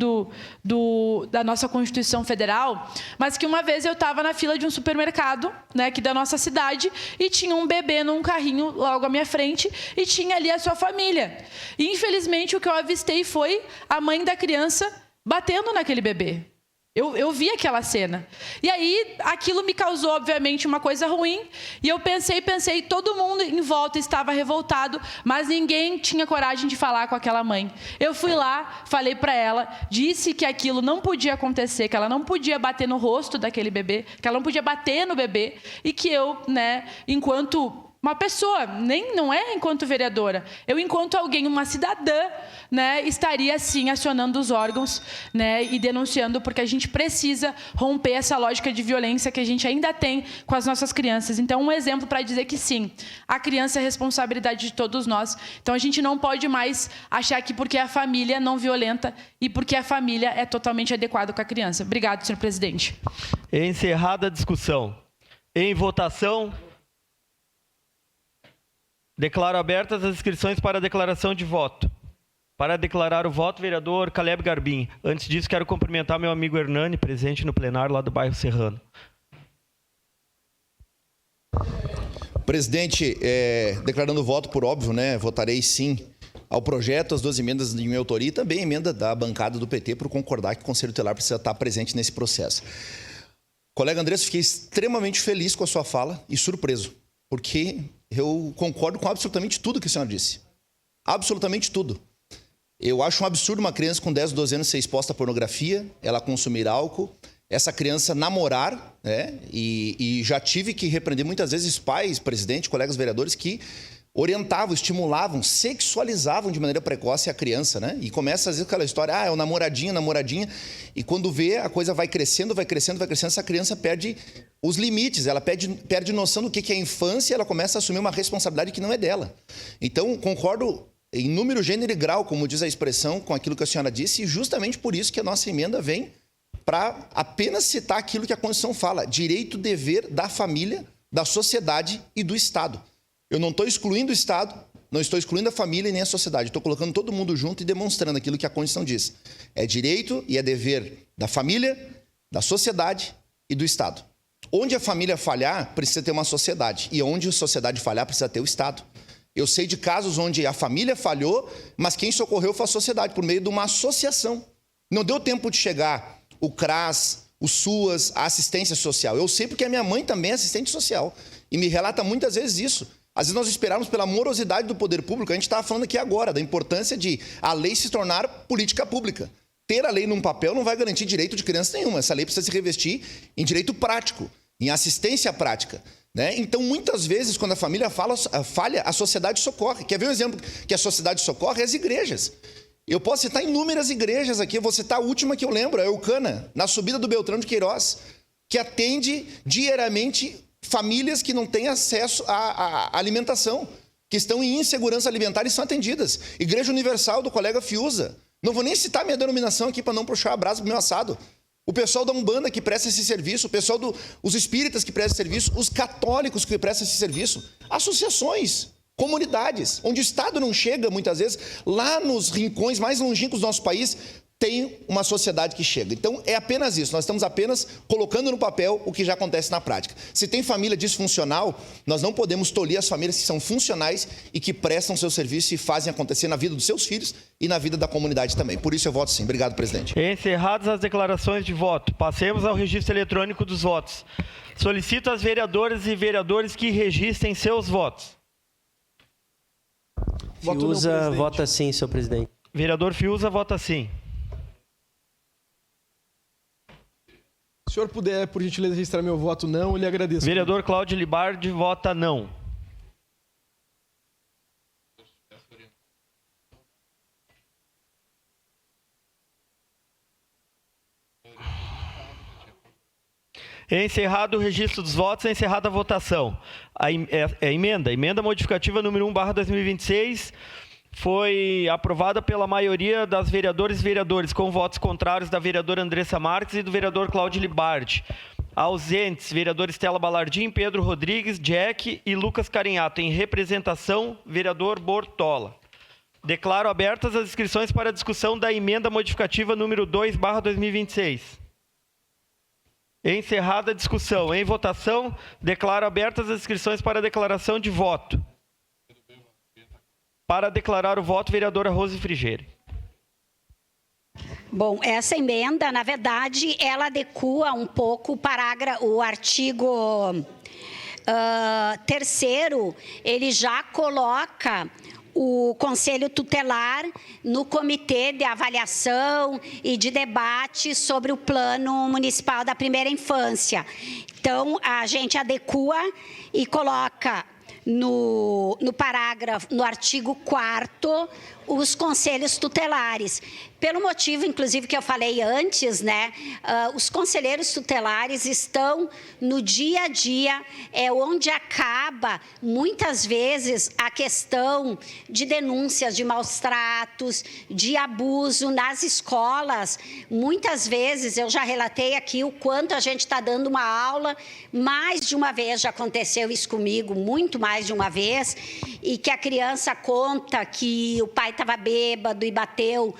H: da nossa Constituição Federal, mas que uma vez eu estava na fila de um supermercado, né, aqui da nossa cidade, e tinha um bebê num carrinho logo à minha frente, e tinha ali a sua família. E, infelizmente, o que eu avistei foi a mãe da criança batendo naquele bebê. Eu vi aquela cena. E aí, aquilo me causou, obviamente, uma coisa ruim. E eu pensei, todo mundo em volta estava revoltado, mas ninguém tinha coragem de falar com aquela mãe. Eu fui lá, falei para ela, disse que aquilo não podia acontecer, que ela não podia bater no rosto daquele bebê, que ela não podia bater no bebê, e que eu, né, enquanto uma pessoa, não é enquanto vereadora, eu enquanto alguém, uma cidadã, né, estaria sim acionando os órgãos, né, e denunciando, porque a gente precisa romper essa lógica de violência que a gente ainda tem com as nossas crianças. Então, um exemplo para dizer que sim, a criança é responsabilidade de todos nós. Então, a gente não pode mais achar que porque a família não violenta e porque a família é totalmente adequada com a criança. Obrigado, senhor presidente.
A: Encerrada a discussão. Em votação, declaro abertas as inscrições para a declaração de voto. Para declarar o voto, vereador Caleb Garbim. Antes disso, quero cumprimentar meu amigo Hernani, presente no plenário lá do bairro Serrano.
D: Presidente, declarando o voto por óbvio, né? Votarei sim ao projeto, as 2 emendas de minha autoria e também a emenda da bancada do PT por concordar que o Conselho Tutelar precisa estar presente nesse processo. Colega Andressa, fiquei extremamente feliz com a sua fala e surpreso, porque eu concordo com absolutamente tudo que a senhora disse. absolutamente tudo. Eu acho um absurdo uma criança com 10, 12 anos ser exposta à pornografia, ela consumir álcool, essa criança namorar, né? E já tive que repreender muitas vezes pais, presidente, colegas vereadores que orientavam, estimulavam, sexualizavam de maneira precoce a criança, né? E começa às vezes aquela história, é o namoradinho, namoradinha, e quando vê, a coisa vai crescendo, essa criança perde os limites, ela perde noção do que é a infância, ela começa a assumir uma responsabilidade que não é dela. Então, concordo em número, gênero e grau, como diz a expressão, com aquilo que a senhora disse, e justamente por isso que a nossa emenda vem para apenas citar aquilo que a Constituição fala, direito, dever da família, da sociedade e do Estado. Eu não estou excluindo o Estado, não estou excluindo a família e nem a sociedade, estou colocando todo mundo junto e demonstrando aquilo que a Constituição diz. É direito e é dever da família, da sociedade e do Estado. Onde a família falhar, precisa ter uma sociedade, e onde a sociedade falhar, precisa ter o Estado. Eu sei de casos onde a família falhou, mas quem socorreu foi a sociedade, por meio de uma associação. Não deu tempo de chegar o CRAS, o SUAS, a assistência social. Eu sei porque a minha mãe também é assistente social e me relata muitas vezes isso. Às vezes nós esperamos pela morosidade do poder público. A gente estava falando aqui agora da importância de a lei se tornar política pública. Ter a lei num papel não vai garantir direito de criança nenhuma. Essa lei precisa se revestir em direito prático, em assistência prática. Né? Então, muitas vezes, quando a família falha, a sociedade socorre. Quer ver um exemplo que a sociedade socorre? As igrejas. Eu posso citar inúmeras igrejas aqui, eu vou citar a última que eu lembro, a Eucana, na subida do Beltrão de Queiroz, que atende diariamente famílias que não têm acesso à alimentação, que estão em insegurança alimentar e são atendidas. Igreja Universal do colega Fiuza. Não vou nem citar minha denominação aqui para não puxar a brasa para o meu assado. O pessoal da Umbanda que presta esse serviço, o pessoal os espíritas que prestam esse serviço, os católicos que prestam esse serviço, associações, comunidades, onde o Estado não chega, muitas vezes, lá nos rincões mais longínquos do nosso país, tem uma sociedade que chega. Então, é apenas isso. Nós estamos apenas colocando no papel o que já acontece na prática. Se tem família disfuncional, nós não podemos tolir as famílias que são funcionais e que prestam seu serviço e fazem acontecer na vida dos seus filhos e na vida da comunidade também. Por isso eu voto sim. Obrigado, presidente.
A: Encerradas as declarações de voto, passemos ao registro eletrônico dos votos. Solicito às vereadoras e vereadores que registrem seus votos.
I: Fiuza vota sim, senhor presidente.
A: Vereador Fiuza vota sim.
C: Se o senhor puder, por gentileza, registrar meu voto não, eu lhe agradeço.
A: Vereador Cláudio Libardi vota não. Encerrado o registro dos votos, é encerrada a votação. A emenda modificativa número 1/2026 foi aprovada pela maioria das vereadoras e vereadores, com votos contrários da vereadora Andressa Marques e do vereador Cláudio Libardi. Ausentes, vereador Estela Balardim, Pedro Rodrigues, Jack e Lucas Carinhato. Em representação, vereador Bortola. Declaro abertas as inscrições para a discussão da emenda modificativa número 2/2026. Encerrada a discussão. Em votação, declaro abertas as inscrições para a declaração de voto. Para declarar o voto, vereadora Rose Frigerio.
G: Bom, essa emenda, na verdade, ela adequa um pouco o artigo 3º, ele já coloca o Conselho Tutelar no Comitê de Avaliação e de Debate sobre o Plano Municipal da Primeira Infância. Então, a gente adequa e coloca no artigo 4º, os conselhos tutelares. Pelo motivo, inclusive, que eu falei antes, né? Os conselheiros tutelares estão no dia a dia, onde acaba, muitas vezes, a questão de denúncias de maus tratos, de abuso nas escolas. Muitas vezes, eu já relatei aqui o quanto a gente está dando uma aula, mais de uma vez já aconteceu isso comigo, muito mais de uma vez, e que a criança conta que o pai estava bêbado e bateu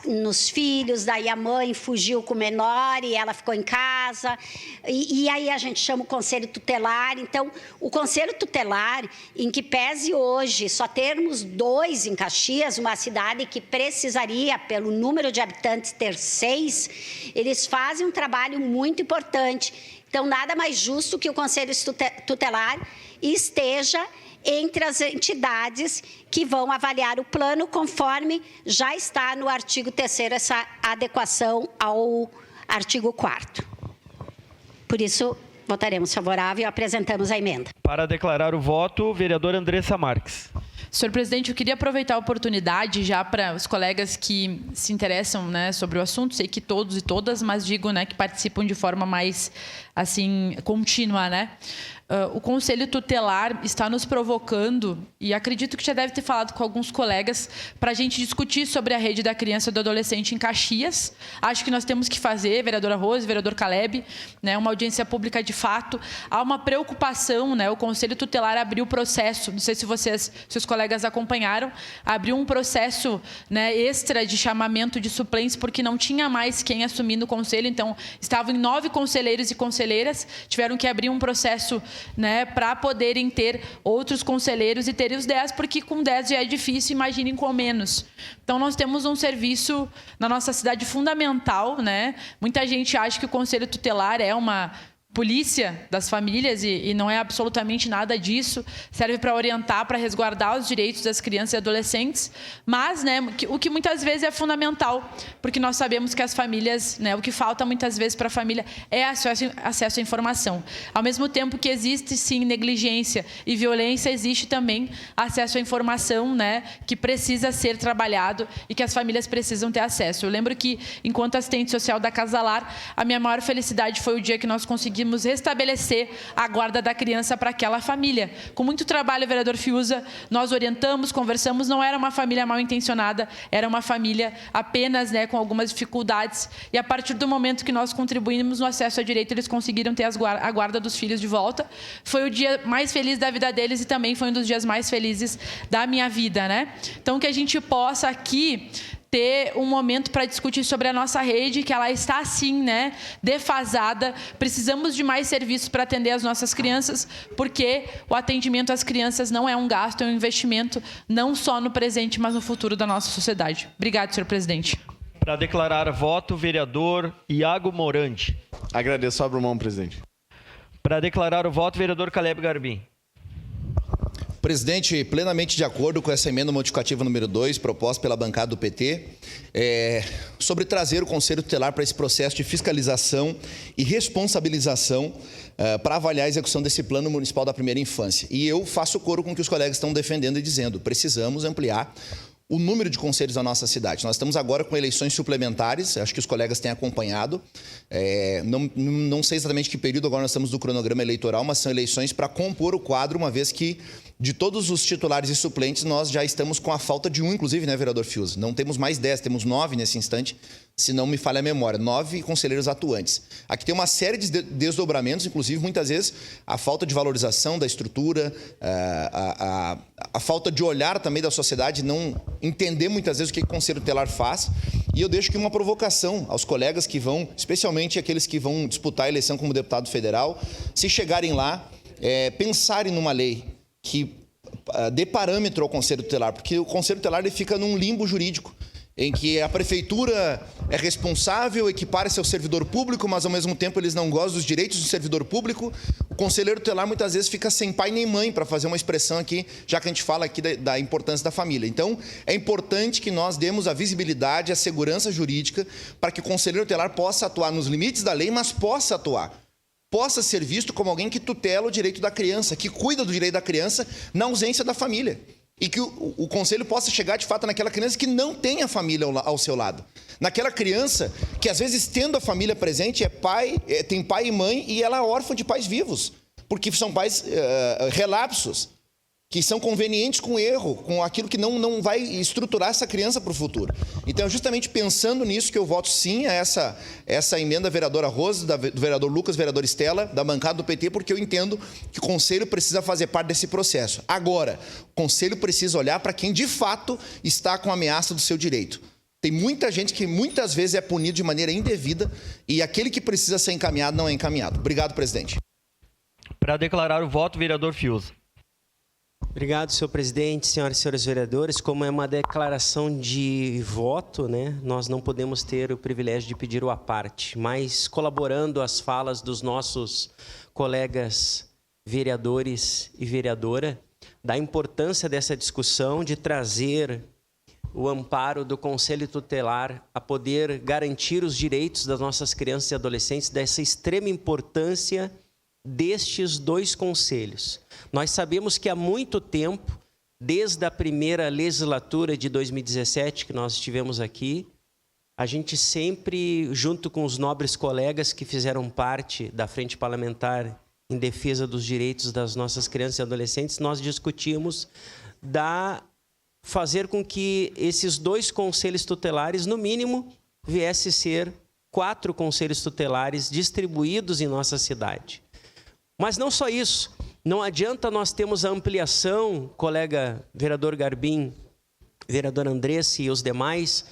G: nos filhos, daí a mãe fugiu com o menor e ela ficou em casa, e aí a gente chama o Conselho Tutelar. Então, o Conselho Tutelar, em que pese hoje só termos 2 em Caxias, uma cidade que precisaria, pelo número de habitantes, ter 6, eles fazem um trabalho muito importante. Então, nada mais justo que o Conselho Tutelar esteja entre as entidades que vão avaliar o plano, conforme já está no artigo 3º, essa adequação ao artigo 4º. Por isso, votaremos favorável e apresentamos a emenda.
A: Para declarar o voto, vereadora Andressa Marques.
H: Senhor presidente, eu queria aproveitar a oportunidade já para os colegas que se interessam, né, sobre o assunto, sei que todos e todas, mas digo, né, que participam de forma mais assim contínua, né? O Conselho Tutelar está nos provocando, e acredito que já deve ter falado com alguns colegas, para a gente discutir sobre a rede da criança e do adolescente em Caxias. Acho que nós temos que fazer, vereadora Rose, vereador Caleb, né, uma audiência pública de fato. Há uma preocupação, né, o Conselho Tutelar abriu o processo, não sei se os colegas acompanharam, abriu um processo, né, extra de chamamento de suplentes, porque não tinha mais quem assumir no Conselho, então estavam em 9 conselheiros e conselheiras, tiveram que abrir um processo, né, para poderem ter outros conselheiros e terem os 10, porque com 10 já é difícil, imaginem com menos. Então, nós temos um serviço na nossa cidade fundamental, né? Muita gente acha que o Conselho Tutelar é uma polícia das famílias e não é absolutamente nada disso. Serve para orientar, para resguardar os direitos das crianças e adolescentes, mas, né, o que muitas vezes é fundamental, porque nós sabemos que as famílias, né, o que falta muitas vezes para a família é acesso à informação. Ao mesmo tempo que existe, sim, negligência e violência, existe também acesso à informação, né, que precisa ser trabalhado e que as famílias precisam ter acesso. Eu lembro que, enquanto assistente social da Casa Lar, a minha maior felicidade foi o dia que nós conseguimos restabelecer a guarda da criança para aquela família. Com muito trabalho, vereador Fiuza, nós orientamos, conversamos, não era uma família mal intencionada, era uma família apenas, né, com algumas dificuldades, e a partir do momento que nós contribuímos no acesso a direito, eles conseguiram ter a guarda dos filhos de volta. Foi o dia mais feliz da vida deles e também foi um dos dias mais felizes da minha vida, né? Então, que a gente possa aqui ter um momento para discutir sobre a nossa rede, que ela está, sim, né, defasada. Precisamos de mais serviços para atender as nossas crianças, porque o atendimento às crianças não é um gasto, é um investimento, não só no presente, mas no futuro da nossa sociedade. Obrigado, senhor presidente.
A: Para declarar voto, vereador Iago Morandi.
J: Agradeço, abro mão, presidente.
A: Para declarar o voto, vereador Caleb Garbim.
D: Presidente, plenamente de acordo com essa emenda modificativa número 2, proposta pela bancada do PT, sobre trazer o Conselho Tutelar para esse processo de fiscalização e responsabilização para avaliar a execução desse Plano Municipal da Primeira Infância. E eu faço coro com o que os colegas estão defendendo e dizendo, precisamos ampliar o número de conselhos da nossa cidade. Nós estamos agora com eleições suplementares, acho que os colegas têm acompanhado. Não sei exatamente que período agora nós estamos do cronograma eleitoral, mas são eleições para compor o quadro, uma vez que de todos os titulares e suplentes, nós já estamos com a falta de um, inclusive, né, vereador Fiuza? Não temos mais 10, temos 9 nesse instante, se não me falha a memória, 9 conselheiros atuantes. Aqui tem uma série de desdobramentos, inclusive, muitas vezes, a falta de valorização da estrutura, a falta de olhar também da sociedade, não entender muitas vezes o que o Conselho Tutelar faz. E eu deixo aqui uma provocação aos colegas que vão, especialmente aqueles que vão disputar a eleição como deputado federal, se chegarem lá, pensarem numa lei que dê parâmetro ao Conselho Tutelar, porque o Conselho Tutelar ele fica num limbo jurídico, em que a prefeitura é responsável, equipara-se ao servidor público, mas ao mesmo tempo eles não gozam dos direitos do servidor público. O conselheiro tutelar muitas vezes fica sem pai nem mãe, para fazer uma expressão aqui, já que a gente fala aqui da importância da família. Então, é importante que nós demos a visibilidade, a segurança jurídica, para que o conselheiro tutelar possa atuar nos limites da lei, mas possa atuar. Possa ser visto como alguém que tutela o direito da criança, que cuida do direito da criança na ausência da família. E que o conselho possa chegar, de fato, naquela criança que não tem a família ao seu lado. Naquela criança que, às vezes, tendo a família presente, tem pai e mãe e ela é órfã de pais vivos. Porque são pais relapsos, que são convenientes com o erro, com aquilo que não vai estruturar essa criança para o futuro. Então, justamente pensando nisso, que eu voto sim a essa emenda da vereadora Rose, do vereador Lucas, vereador Estela, da bancada do PT, porque eu entendo que o Conselho precisa fazer parte desse processo. Agora, o Conselho precisa olhar para quem, de fato, está com ameaça do seu direito. Tem muita gente que, muitas vezes, é punido de maneira indevida e aquele que precisa ser encaminhado não é encaminhado. Obrigado, presidente.
A: Para declarar o voto, vereador Fiuza.
I: Obrigado, senhor presidente, senhoras e senhores vereadores. Como é uma declaração de voto, né, nós não podemos ter o privilégio de pedir o à parte, mas colaborando às falas dos nossos colegas vereadores e vereadora, da importância dessa discussão, de trazer o amparo do Conselho Tutelar a poder garantir os direitos das nossas crianças e adolescentes, dessa extrema importância destes dois conselhos. Nós sabemos que há muito tempo, desde a primeira legislatura de 2017 que nós estivemos aqui, a gente sempre, junto com os nobres colegas que fizeram parte da Frente Parlamentar em defesa dos direitos das nossas crianças e adolescentes, nós discutimos fazer com que esses dois conselhos tutelares, no mínimo, viesse ser 4 conselhos tutelares distribuídos em nossa cidade. Mas não só isso, não adianta nós termos a ampliação, colega vereador Garbim, vereador Andressa e os demais,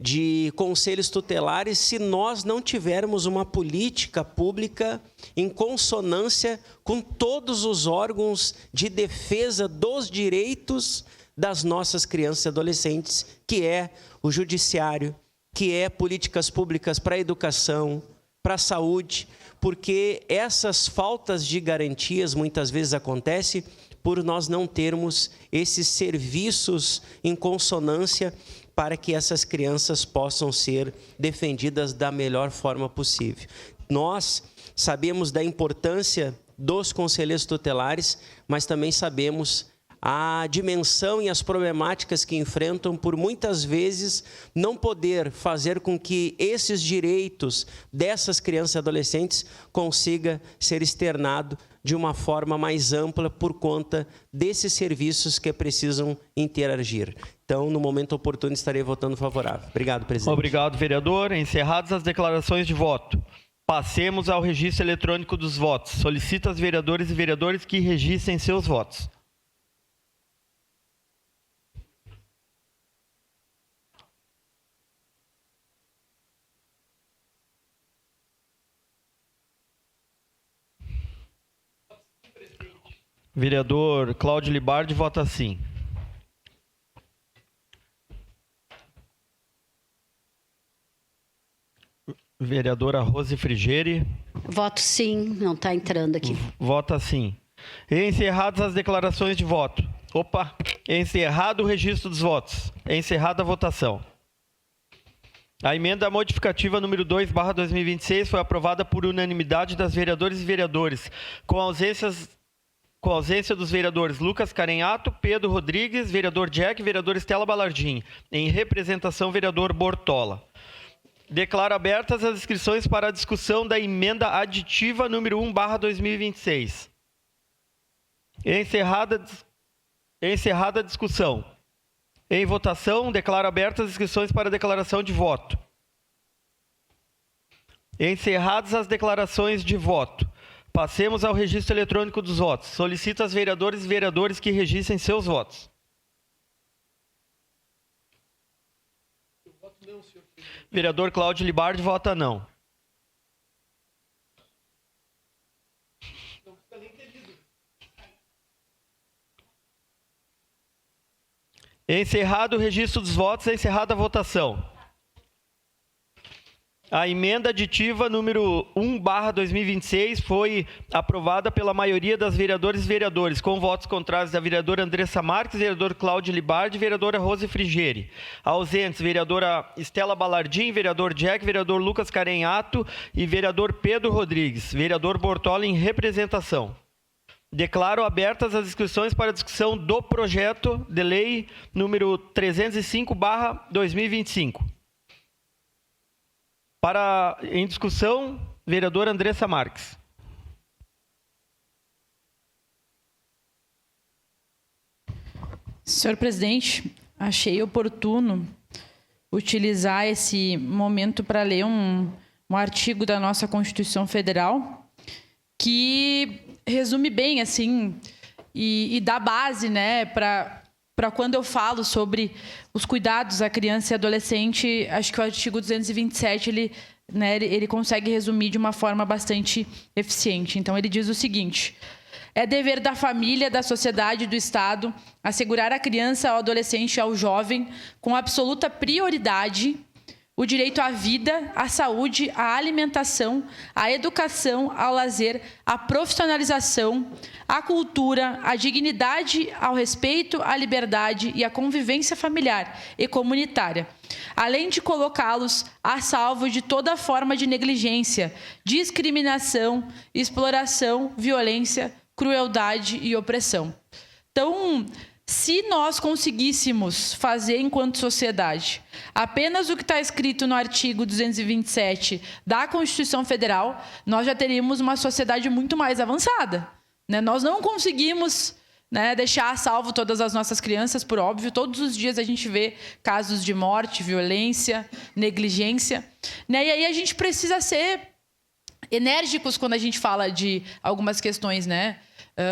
I: de conselhos tutelares se nós não tivermos uma política pública em consonância com todos os órgãos de defesa dos direitos das nossas crianças e adolescentes, que é o judiciário, que é políticas públicas para a educação, para a saúde, porque essas faltas de garantias muitas vezes acontecem por nós não termos esses serviços em consonância para que essas crianças possam ser defendidas da melhor forma possível. Nós sabemos da importância dos conselheiros tutelares, mas também sabemos a dimensão e as problemáticas que enfrentam por muitas vezes não poder fazer com que esses direitos dessas crianças e adolescentes consiga ser externado de uma forma mais ampla por conta desses serviços que precisam interagir. Então, no momento oportuno, estarei votando favorável. Obrigado, presidente.
A: Obrigado, vereador. Encerradas as declarações de voto. Passemos ao registro eletrônico dos votos. Solicito aos vereadores e vereadores que registrem seus votos. Vereador Cláudio Libardi vota sim. Vereadora Rose Frigeri.
G: Voto sim, não está entrando aqui.
A: Vota sim. Encerradas as declarações de voto. Encerrado o registro dos votos. Encerrada a votação. A emenda modificativa número 2/2026 foi aprovada por unanimidade das vereadoras e vereadores, com a ausência dos vereadores Lucas Carenhato, Pedro Rodrigues, vereador Jack e vereadora Estela Balardim, em representação vereador Bortola. Declaro abertas as inscrições para a discussão da emenda aditiva número 1/2026. Encerrada a discussão. Em votação, declaro abertas as inscrições para a declaração de voto. Encerradas as declarações de voto. Passemos ao registro eletrônico dos votos. Solicito aos vereadores e vereadores que registrem seus votos. Vereador Cláudio Libardi vota não. Encerrado o registro dos votos, encerrada a votação. A emenda aditiva número 1/2026 foi aprovada pela maioria das vereadoras e vereadores, com votos contrários da vereadora Andressa Marques, vereador Cláudio Libardi e vereadora Rose Frigeri. Ausentes, vereadora Estela Balardim, vereador Jack, vereador Lucas Carenhato e vereador Pedro Rodrigues, vereador Bortola em representação. Declaro abertas as inscrições para a discussão do projeto de lei número 305/2025. Em discussão, vereadora Andressa Marques.
H: Senhor presidente, achei oportuno utilizar esse momento para ler um artigo da nossa Constituição Federal que resume bem, assim, e dá base, né, para quando eu falo sobre os cuidados à criança e adolescente. Acho que o artigo 227, ele consegue resumir de uma forma bastante eficiente. Então, ele diz o seguinte: é dever da família, da sociedade e do Estado assegurar à criança, ao adolescente e ao jovem, com absoluta prioridade, o direito à vida, à saúde, à alimentação, à educação, ao lazer, à profissionalização, à cultura, à dignidade, ao respeito, à liberdade e à convivência familiar e comunitária, além de colocá-los a salvo de toda forma de negligência, discriminação, exploração, violência, crueldade e opressão. Então, se nós conseguíssemos fazer, enquanto sociedade, apenas o que está escrito no artigo 227 da Constituição Federal, nós já teríamos uma sociedade muito mais avançada, né? Nós não conseguimos, né, deixar a salvo todas as nossas crianças, por óbvio. Todos os dias a gente vê casos de morte, violência, negligência, né? E aí a gente precisa ser enérgicos quando a gente fala de algumas questões, né?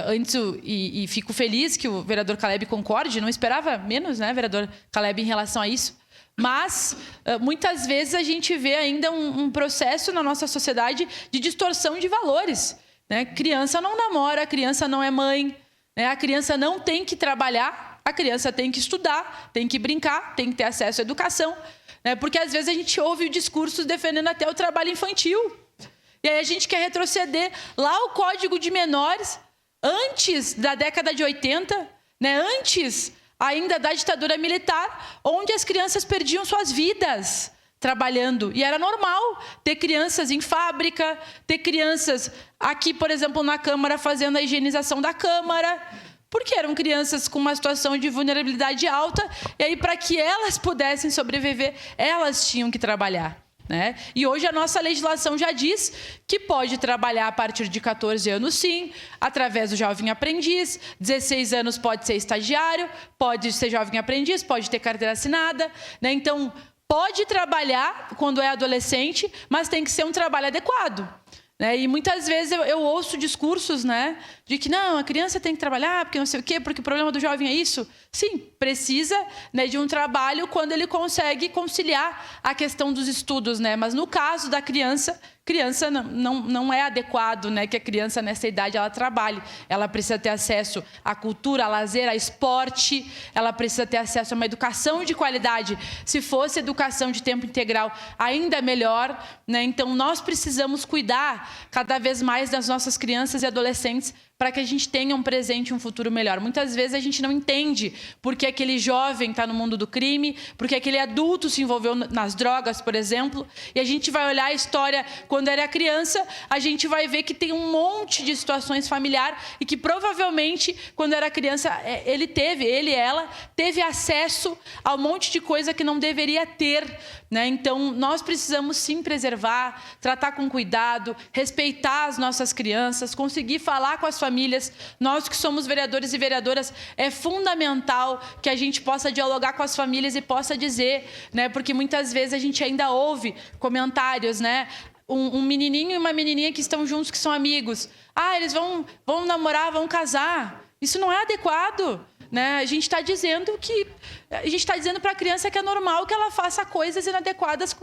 H: Antes, e fico feliz que o vereador Caleb concorde, não esperava menos, né, vereador Caleb, em relação a isso. Mas, muitas vezes, a gente vê ainda um processo na nossa sociedade de distorção de valores, né? Criança não namora, a criança não é mãe, né? A criança não tem que trabalhar, a criança tem que estudar, tem que brincar, tem que ter acesso à educação, né? Porque, às vezes, a gente ouve discursos defendendo até o trabalho infantil. E aí a gente quer retroceder lá o Código de Menores, antes da década de 80, né, antes ainda da ditadura militar, onde as crianças perdiam suas vidas trabalhando. E era normal ter crianças em fábrica, ter crianças aqui, por exemplo, na Câmara, fazendo a higienização da Câmara, porque eram crianças com uma situação de vulnerabilidade alta, e aí, para que elas pudessem sobreviver, elas tinham que trabalhar, né? E hoje a nossa legislação já diz que pode trabalhar a partir de 14 anos, sim, através do jovem aprendiz. 16 anos pode ser estagiário, pode ser jovem aprendiz, pode ter carteira assinada, né? Então, pode trabalhar quando é adolescente, mas tem que ser um trabalho adequado, né? E muitas vezes eu ouço discursos, né, de que não, a criança tem que trabalhar, porque não sei o quê, porque o problema do jovem é isso. Sim, precisa, né, de um trabalho quando ele consegue conciliar a questão dos estudos, né? Mas no caso da criança não é adequado, né, que a criança nessa idade ela trabalhe. Ela precisa ter acesso à cultura, a lazer, a esporte, ela precisa ter acesso a uma educação de qualidade. Se fosse educação de tempo integral, ainda melhor, né? Então, nós precisamos cuidar cada vez mais das nossas crianças e adolescentes para que a gente tenha um presente e um futuro melhor. Muitas vezes a gente não entende por que aquele jovem está no mundo do crime, porque aquele adulto se envolveu nas drogas, por exemplo, e a gente vai olhar a história quando era criança, a gente vai ver que tem um monte de situações familiares e que provavelmente, quando era criança, ele e ela teve acesso a um monte de coisa que não deveria ter, né? Então, nós precisamos sim preservar, tratar com cuidado, respeitar as nossas crianças, conseguir falar com as famílias. Nós que somos vereadores e vereadoras, é fundamental que a gente possa dialogar com as famílias e possa dizer, né? Porque muitas vezes a gente ainda ouve comentários, né? Um menininho e uma menininha que estão juntos, que são amigos. Ah, eles vão namorar, vão casar. Isso não é adequado, né? A gente está dizendo para a criança que é normal que ela faça coisas inadequadas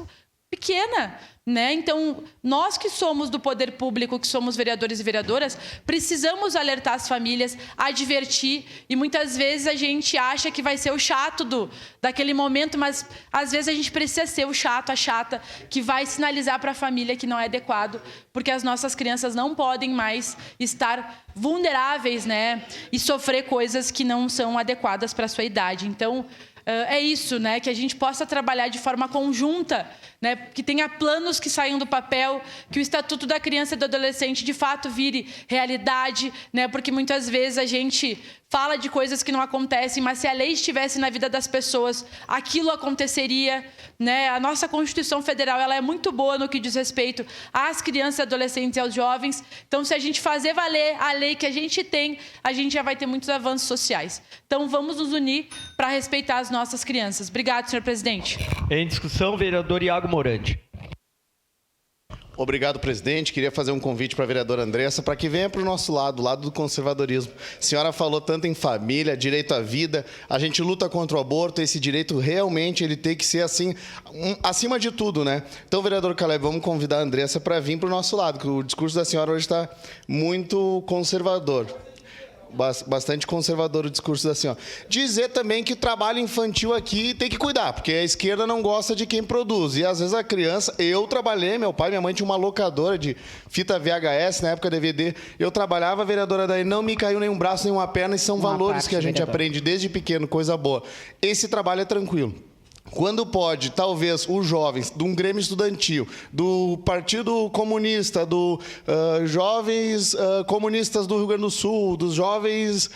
H: pequena, né? Então, nós que somos do poder público, que somos vereadores e vereadoras, precisamos alertar as famílias, advertir, e muitas vezes a gente acha que vai ser o chato daquele momento, mas às vezes a gente precisa ser o chato, a chata, que vai sinalizar para a família que não é adequado, porque as nossas crianças não podem mais estar vulneráveis, né? E sofrer coisas que não são adequadas para a sua idade. Então, é isso, né? Que a gente possa trabalhar de forma conjunta, né? Que tenha planos que saiam do papel, que o Estatuto da Criança e do Adolescente de fato vire realidade, né? Porque muitas vezes a gente fala de coisas que não acontecem, mas se a lei estivesse na vida das pessoas, aquilo aconteceria, né? A nossa Constituição Federal, ela é muito boa no que diz respeito às crianças, adolescentes e aos jovens. Então, se a gente fazer valer a lei que a gente tem, a gente já vai ter muitos avanços sociais. Então, vamos nos unir para respeitar as nossas crianças. Obrigado, senhor presidente.
A: Em discussão, vereador Iago Morandi.
J: Obrigado, presidente. Queria fazer um convite para a vereadora Andressa para que venha para o nosso lado, o lado do conservadorismo. A senhora falou tanto em família, direito à vida, a gente luta contra o aborto, esse direito realmente ele tem que ser assim, acima de tudo, né? Então, vereador Caleb, vamos convidar a Andressa para vir para o nosso lado, que o discurso da senhora hoje está muito conservador. bastante conservador o discurso assim, ó. Dizer também que o trabalho infantil aqui tem que cuidar, porque a esquerda não gosta de quem produz. E às vezes a criança... Eu trabalhei, meu pai e minha mãe tinham uma locadora de fita VHS, na época DVD. Eu trabalhava, a vereadora daí não me caiu nenhum braço, nenhuma perna, e são valores que a gente aprende desde pequeno, coisa boa. Esse trabalho é tranquilo. Quando pode, talvez, os jovens de um Grêmio Estudantil, do Partido Comunista, do jovens comunistas do Rio Grande do Sul, dos jovens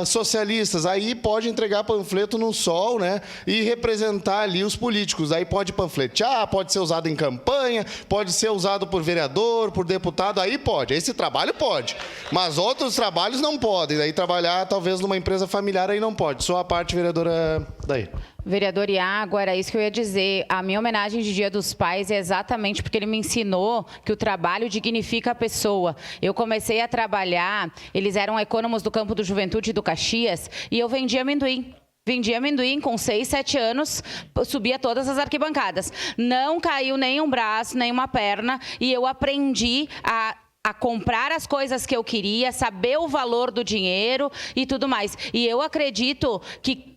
J: socialistas, aí pode entregar panfleto no sol, né? E representar ali os políticos. Aí pode panfletear, pode ser usado em campanha, pode ser usado por vereador, por deputado, aí pode. Esse trabalho pode. Mas outros trabalhos não podem. Daí trabalhar, talvez, numa empresa familiar, aí não pode. Só a parte, vereadora, daí.
K: Vereador Iago, era isso que eu ia dizer. A minha homenagem de Dia dos Pais é exatamente porque ele me ensinou que o trabalho dignifica a pessoa. Eu comecei a trabalhar, eles eram econômicos do Campo do Juventude do Caxias, e eu vendia amendoim. Vendia amendoim com 6, 7 anos, subia todas as arquibancadas. Não caiu nem um braço, nem uma perna, e eu aprendi a comprar as coisas que eu queria, saber o valor do dinheiro e tudo mais. E eu acredito que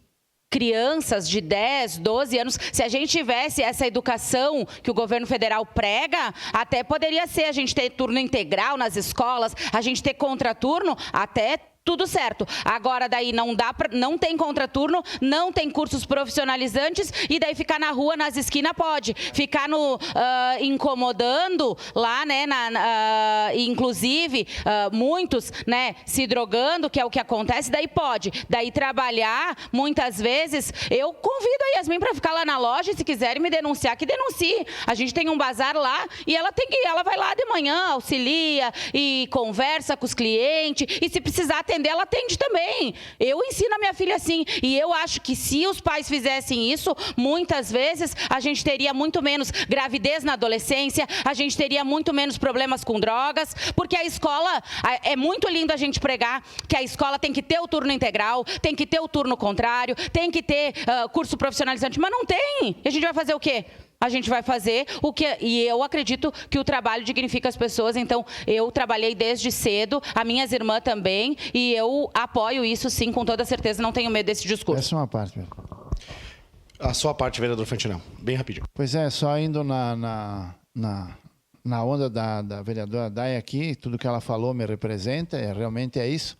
K: crianças de 10, 12 anos, se a gente tivesse essa educação que o governo federal prega, até poderia ser a gente ter turno integral nas escolas, a gente ter contraturno, até tudo certo. Agora, daí não tem contraturno, não tem cursos profissionalizantes, e daí ficar na rua, nas esquinas, pode. Ficar incomodando lá, né, inclusive, muitos, né, se drogando, que é o que acontece, daí pode. Daí trabalhar, muitas vezes, eu convido a Yasmin para ficar lá na loja, e se quiserem me denunciar, que denuncie. A gente tem um bazar lá, e ela vai lá de manhã, auxilia, e conversa com os clientes, e se precisar atender, ela atende também. Eu ensino a minha filha assim, e eu acho que se os pais fizessem isso, muitas vezes a gente teria muito menos gravidez na adolescência, a gente teria muito menos problemas com drogas, porque a escola, é muito lindo a gente pregar que a escola tem que ter o turno integral, tem que ter o turno contrário, tem que ter curso profissionalizante, mas não tem. E a gente vai fazer o quê? A gente vai fazer o que... E eu acredito que o trabalho dignifica as pessoas, então eu trabalhei desde cedo, as minhas irmãs também, e eu apoio isso sim, com toda certeza, não tenho medo desse discurso.
L: Essa é uma parte.
J: A sua parte, vereador Fantinel, bem rapidinho.
L: Pois é, só indo na onda da vereadora Day aqui, tudo que ela falou me representa, realmente é isso.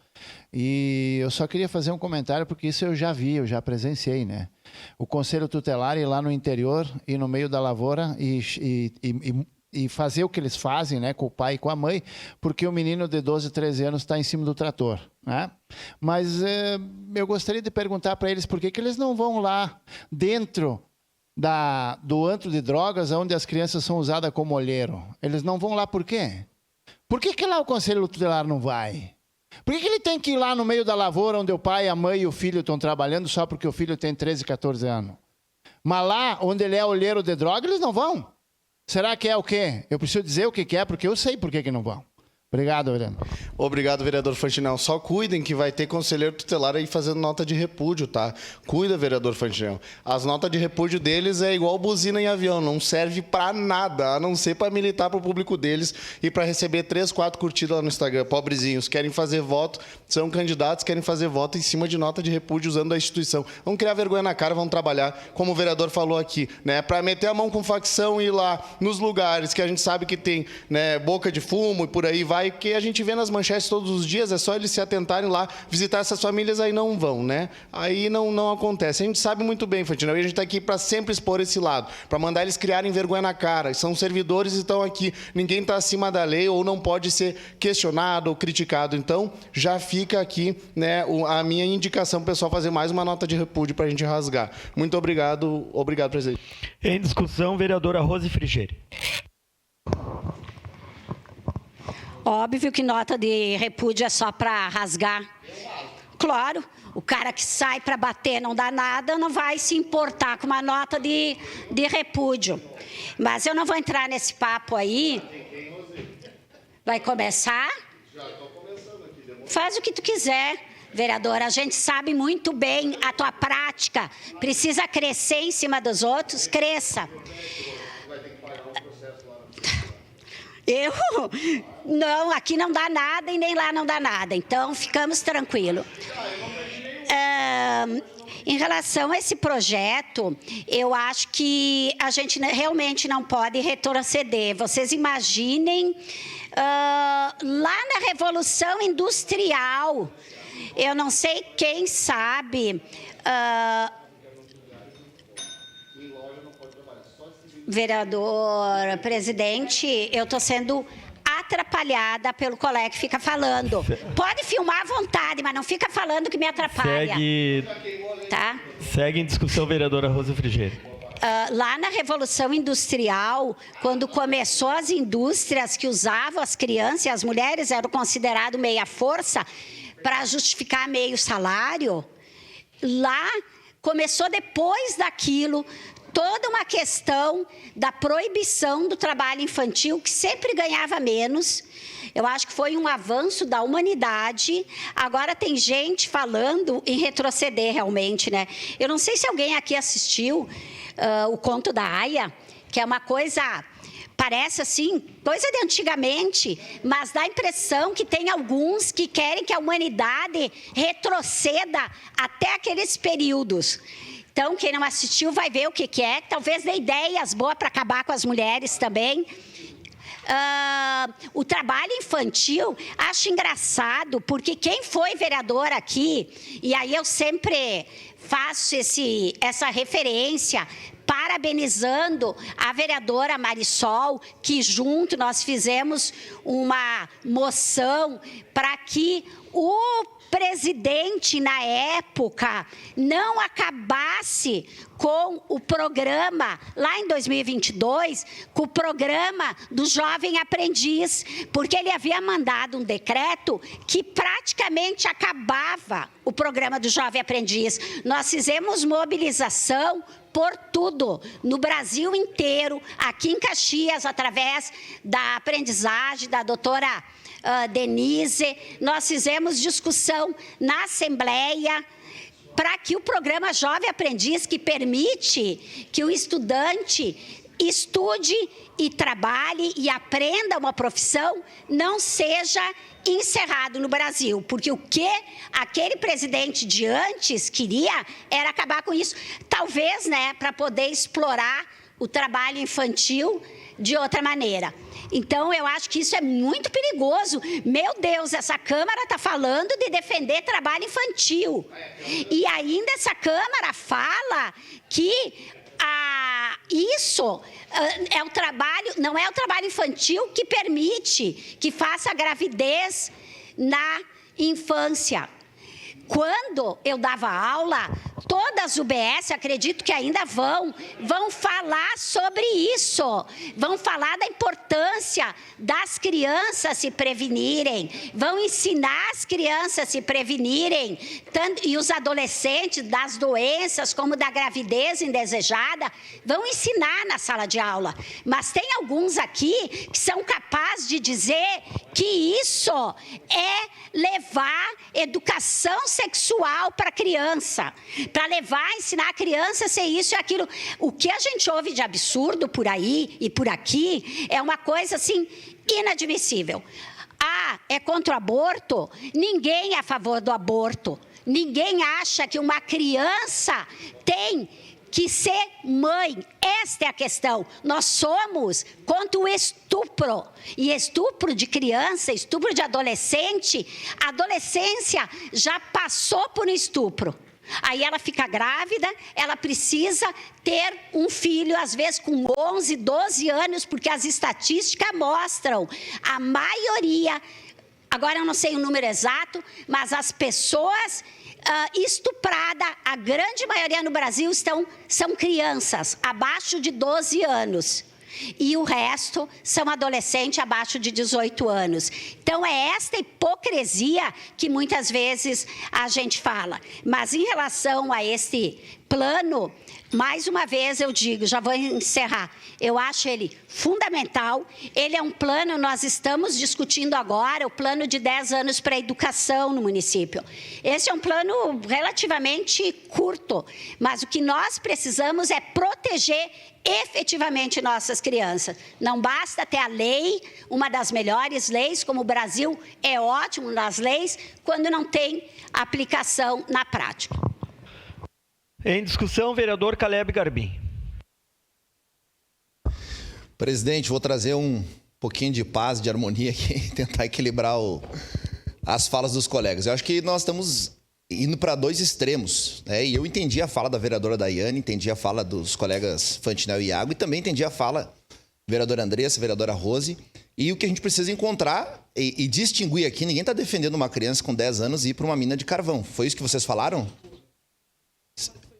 L: E eu só queria fazer um comentário, porque isso eu já vi, eu já presenciei, né? O Conselho Tutelar ir lá no interior e no meio da lavoura e fazer o que eles fazem, né, com o pai e com a mãe, porque o menino de 12, 13 anos está em cima do trator, né? Mas eu gostaria de perguntar para eles por que eles não vão lá dentro do antro de drogas, onde as crianças são usadas como olheiro. Eles não vão lá por quê? Por que lá o Conselho Tutelar não vai? Por que ele tem que ir lá no meio da lavoura, onde o pai, a mãe e o filho estão trabalhando, só porque o filho tem 13, 14 anos? Mas lá, onde ele é olheiro de droga, eles não vão. Será que é o quê? Eu preciso dizer o que é, porque eu sei por que não vão. Obrigado, vereador.
J: Obrigado, vereador Fantinel. Só cuidem que vai ter conselheiro tutelar aí fazendo nota de repúdio, tá? Cuida, vereador Fantinel. As notas de repúdio deles é igual buzina em avião, não serve pra nada, a não ser pra militar pro público deles e pra receber 3, 4 curtidas lá no Instagram. Pobrezinhos, querem fazer voto, são candidatos, querem fazer voto em cima de nota de repúdio usando a instituição. Vão criar vergonha na cara, vão trabalhar, como o vereador falou aqui, né? Pra meter a mão com facção e ir lá nos lugares que a gente sabe que tem, né, boca de fumo e por aí vai, que a gente vê nas manchetes todos os dias, é só eles se atentarem lá, visitar essas famílias, aí não vão, né? Aí não acontece. A gente sabe muito bem, Fantinel, e a gente está aqui para sempre expor esse lado, para mandar eles criarem vergonha na cara. São servidores e estão aqui, ninguém está acima da lei ou não pode ser questionado ou criticado. Então, já fica aqui, né, a minha indicação para o pessoal fazer mais uma nota de repúdio para a gente rasgar. Muito obrigado. Obrigado, presidente.
A: Em discussão, vereadora Rose Frigeri.
G: Óbvio que nota de repúdio é só para rasgar. Claro, o cara que sai para bater não dá nada, não vai se importar com uma nota de repúdio. Mas eu não vou entrar nesse papo aí. Vai começar? Já estou começando aqui. Faz o que tu quiser, vereadora. A gente sabe muito bem a tua prática. Precisa crescer em cima dos outros, cresça. Não, aqui não dá nada e nem lá não dá nada. Então, ficamos tranquilos. Em relação a esse projeto, eu acho que a gente realmente não pode retroceder. Vocês imaginem, lá na Revolução Industrial, eu não sei quem sabe... Vereador presidente, eu estou sendo atrapalhada pelo colega que fica falando. Pode filmar à vontade, mas não fica falando que me atrapalha. Tá?
A: Segue em discussão, vereadora Rosa Frigerio.
G: Lá na Revolução Industrial, quando começou as indústrias que usavam as crianças e as mulheres eram consideradas meia força para justificar meio salário, lá começou depois daquilo toda uma questão da proibição do trabalho infantil, que sempre ganhava menos. Eu acho que foi um avanço da humanidade. Agora tem gente falando em retroceder realmente, né? Eu não sei se alguém aqui assistiu o Conto da Aia, que é uma coisa... Parece assim, coisa de antigamente, mas dá a impressão que tem alguns que querem que a humanidade retroceda até aqueles períodos. Então, quem não assistiu vai ver o que é, talvez dê ideias boas para acabar com as mulheres também. O trabalho infantil, acho engraçado, porque quem foi vereador aqui, e aí eu sempre faço essa referência, parabenizando a vereadora Marisol, que junto nós fizemos uma moção para que o presidente, na época, não acabasse com o programa, lá em 2022, com o programa do Jovem Aprendiz, porque ele havia mandado um decreto que praticamente acabava o programa do Jovem Aprendiz. Nós fizemos mobilização por tudo, no Brasil inteiro, aqui em Caxias, através da aprendizagem da doutora Denise, nós fizemos discussão na Assembleia para que o programa Jovem Aprendiz, que permite que o estudante estude e trabalhe e aprenda uma profissão, não seja encerrado no Brasil, porque o que aquele presidente de antes queria era acabar com isso, talvez, né, para poder explorar o trabalho infantil de outra maneira. Então, eu acho que isso é muito perigoso. Meu Deus, essa Câmara está falando de defender trabalho infantil. E ainda essa Câmara fala que isso é o trabalho, não é o trabalho infantil que permite que faça a gravidez na infância. Quando eu dava aula, todas as UBS, acredito que ainda vão falar sobre isso, vão falar da importância das crianças se prevenirem, vão ensinar as crianças a se prevenirem, tanto, e os adolescentes das doenças, como da gravidez indesejada, vão ensinar na sala de aula. Mas tem alguns aqui que são capazes de dizer que isso é levar educação sexual para a criança, para levar, ensinar a criança a ser isso e aquilo. O que a gente ouve de absurdo por aí e por aqui é uma coisa assim inadmissível. É contra o aborto? Ninguém é a favor do aborto. Ninguém acha que uma criança tem que ser mãe. Esta é a questão. Nós somos contra o estupro. E estupro de criança, estupro de adolescente, a adolescência já passou por um estupro. Aí ela fica grávida, ela precisa ter um filho, às vezes com 11, 12 anos, porque as estatísticas mostram, a maioria, agora eu não sei o número exato, mas as pessoas estupradas, a grande maioria no Brasil são crianças abaixo de 12 anos. E o resto são adolescentes abaixo de 18 anos. Então, é esta hipocrisia que muitas vezes a gente fala. Mas, em relação a esse plano, mais uma vez eu digo, já vou encerrar, eu acho ele fundamental. Ele é um plano, nós estamos discutindo agora, o plano de 10 anos para a educação no município. Esse é um plano relativamente curto, mas o que nós precisamos é proteger efetivamente nossas crianças. Não basta ter a lei, uma das melhores leis, como o Brasil é ótimo nas leis, quando não tem aplicação na prática.
A: Em discussão, vereador Caleb Garbim.
D: Presidente, vou trazer um pouquinho de paz, de harmonia aqui, tentar equilibrar as falas dos colegas. Eu acho que nós estamos indo para dois extremos, né? E eu entendi a fala da vereadora Daiane, entendi a fala dos colegas Fantinel e Iago, e também entendi a fala da vereadora Andressa, vereadora Rose. E o que a gente precisa encontrar e distinguir aqui, ninguém está defendendo uma criança com 10 anos ir para uma mina de carvão. Foi isso que vocês falaram?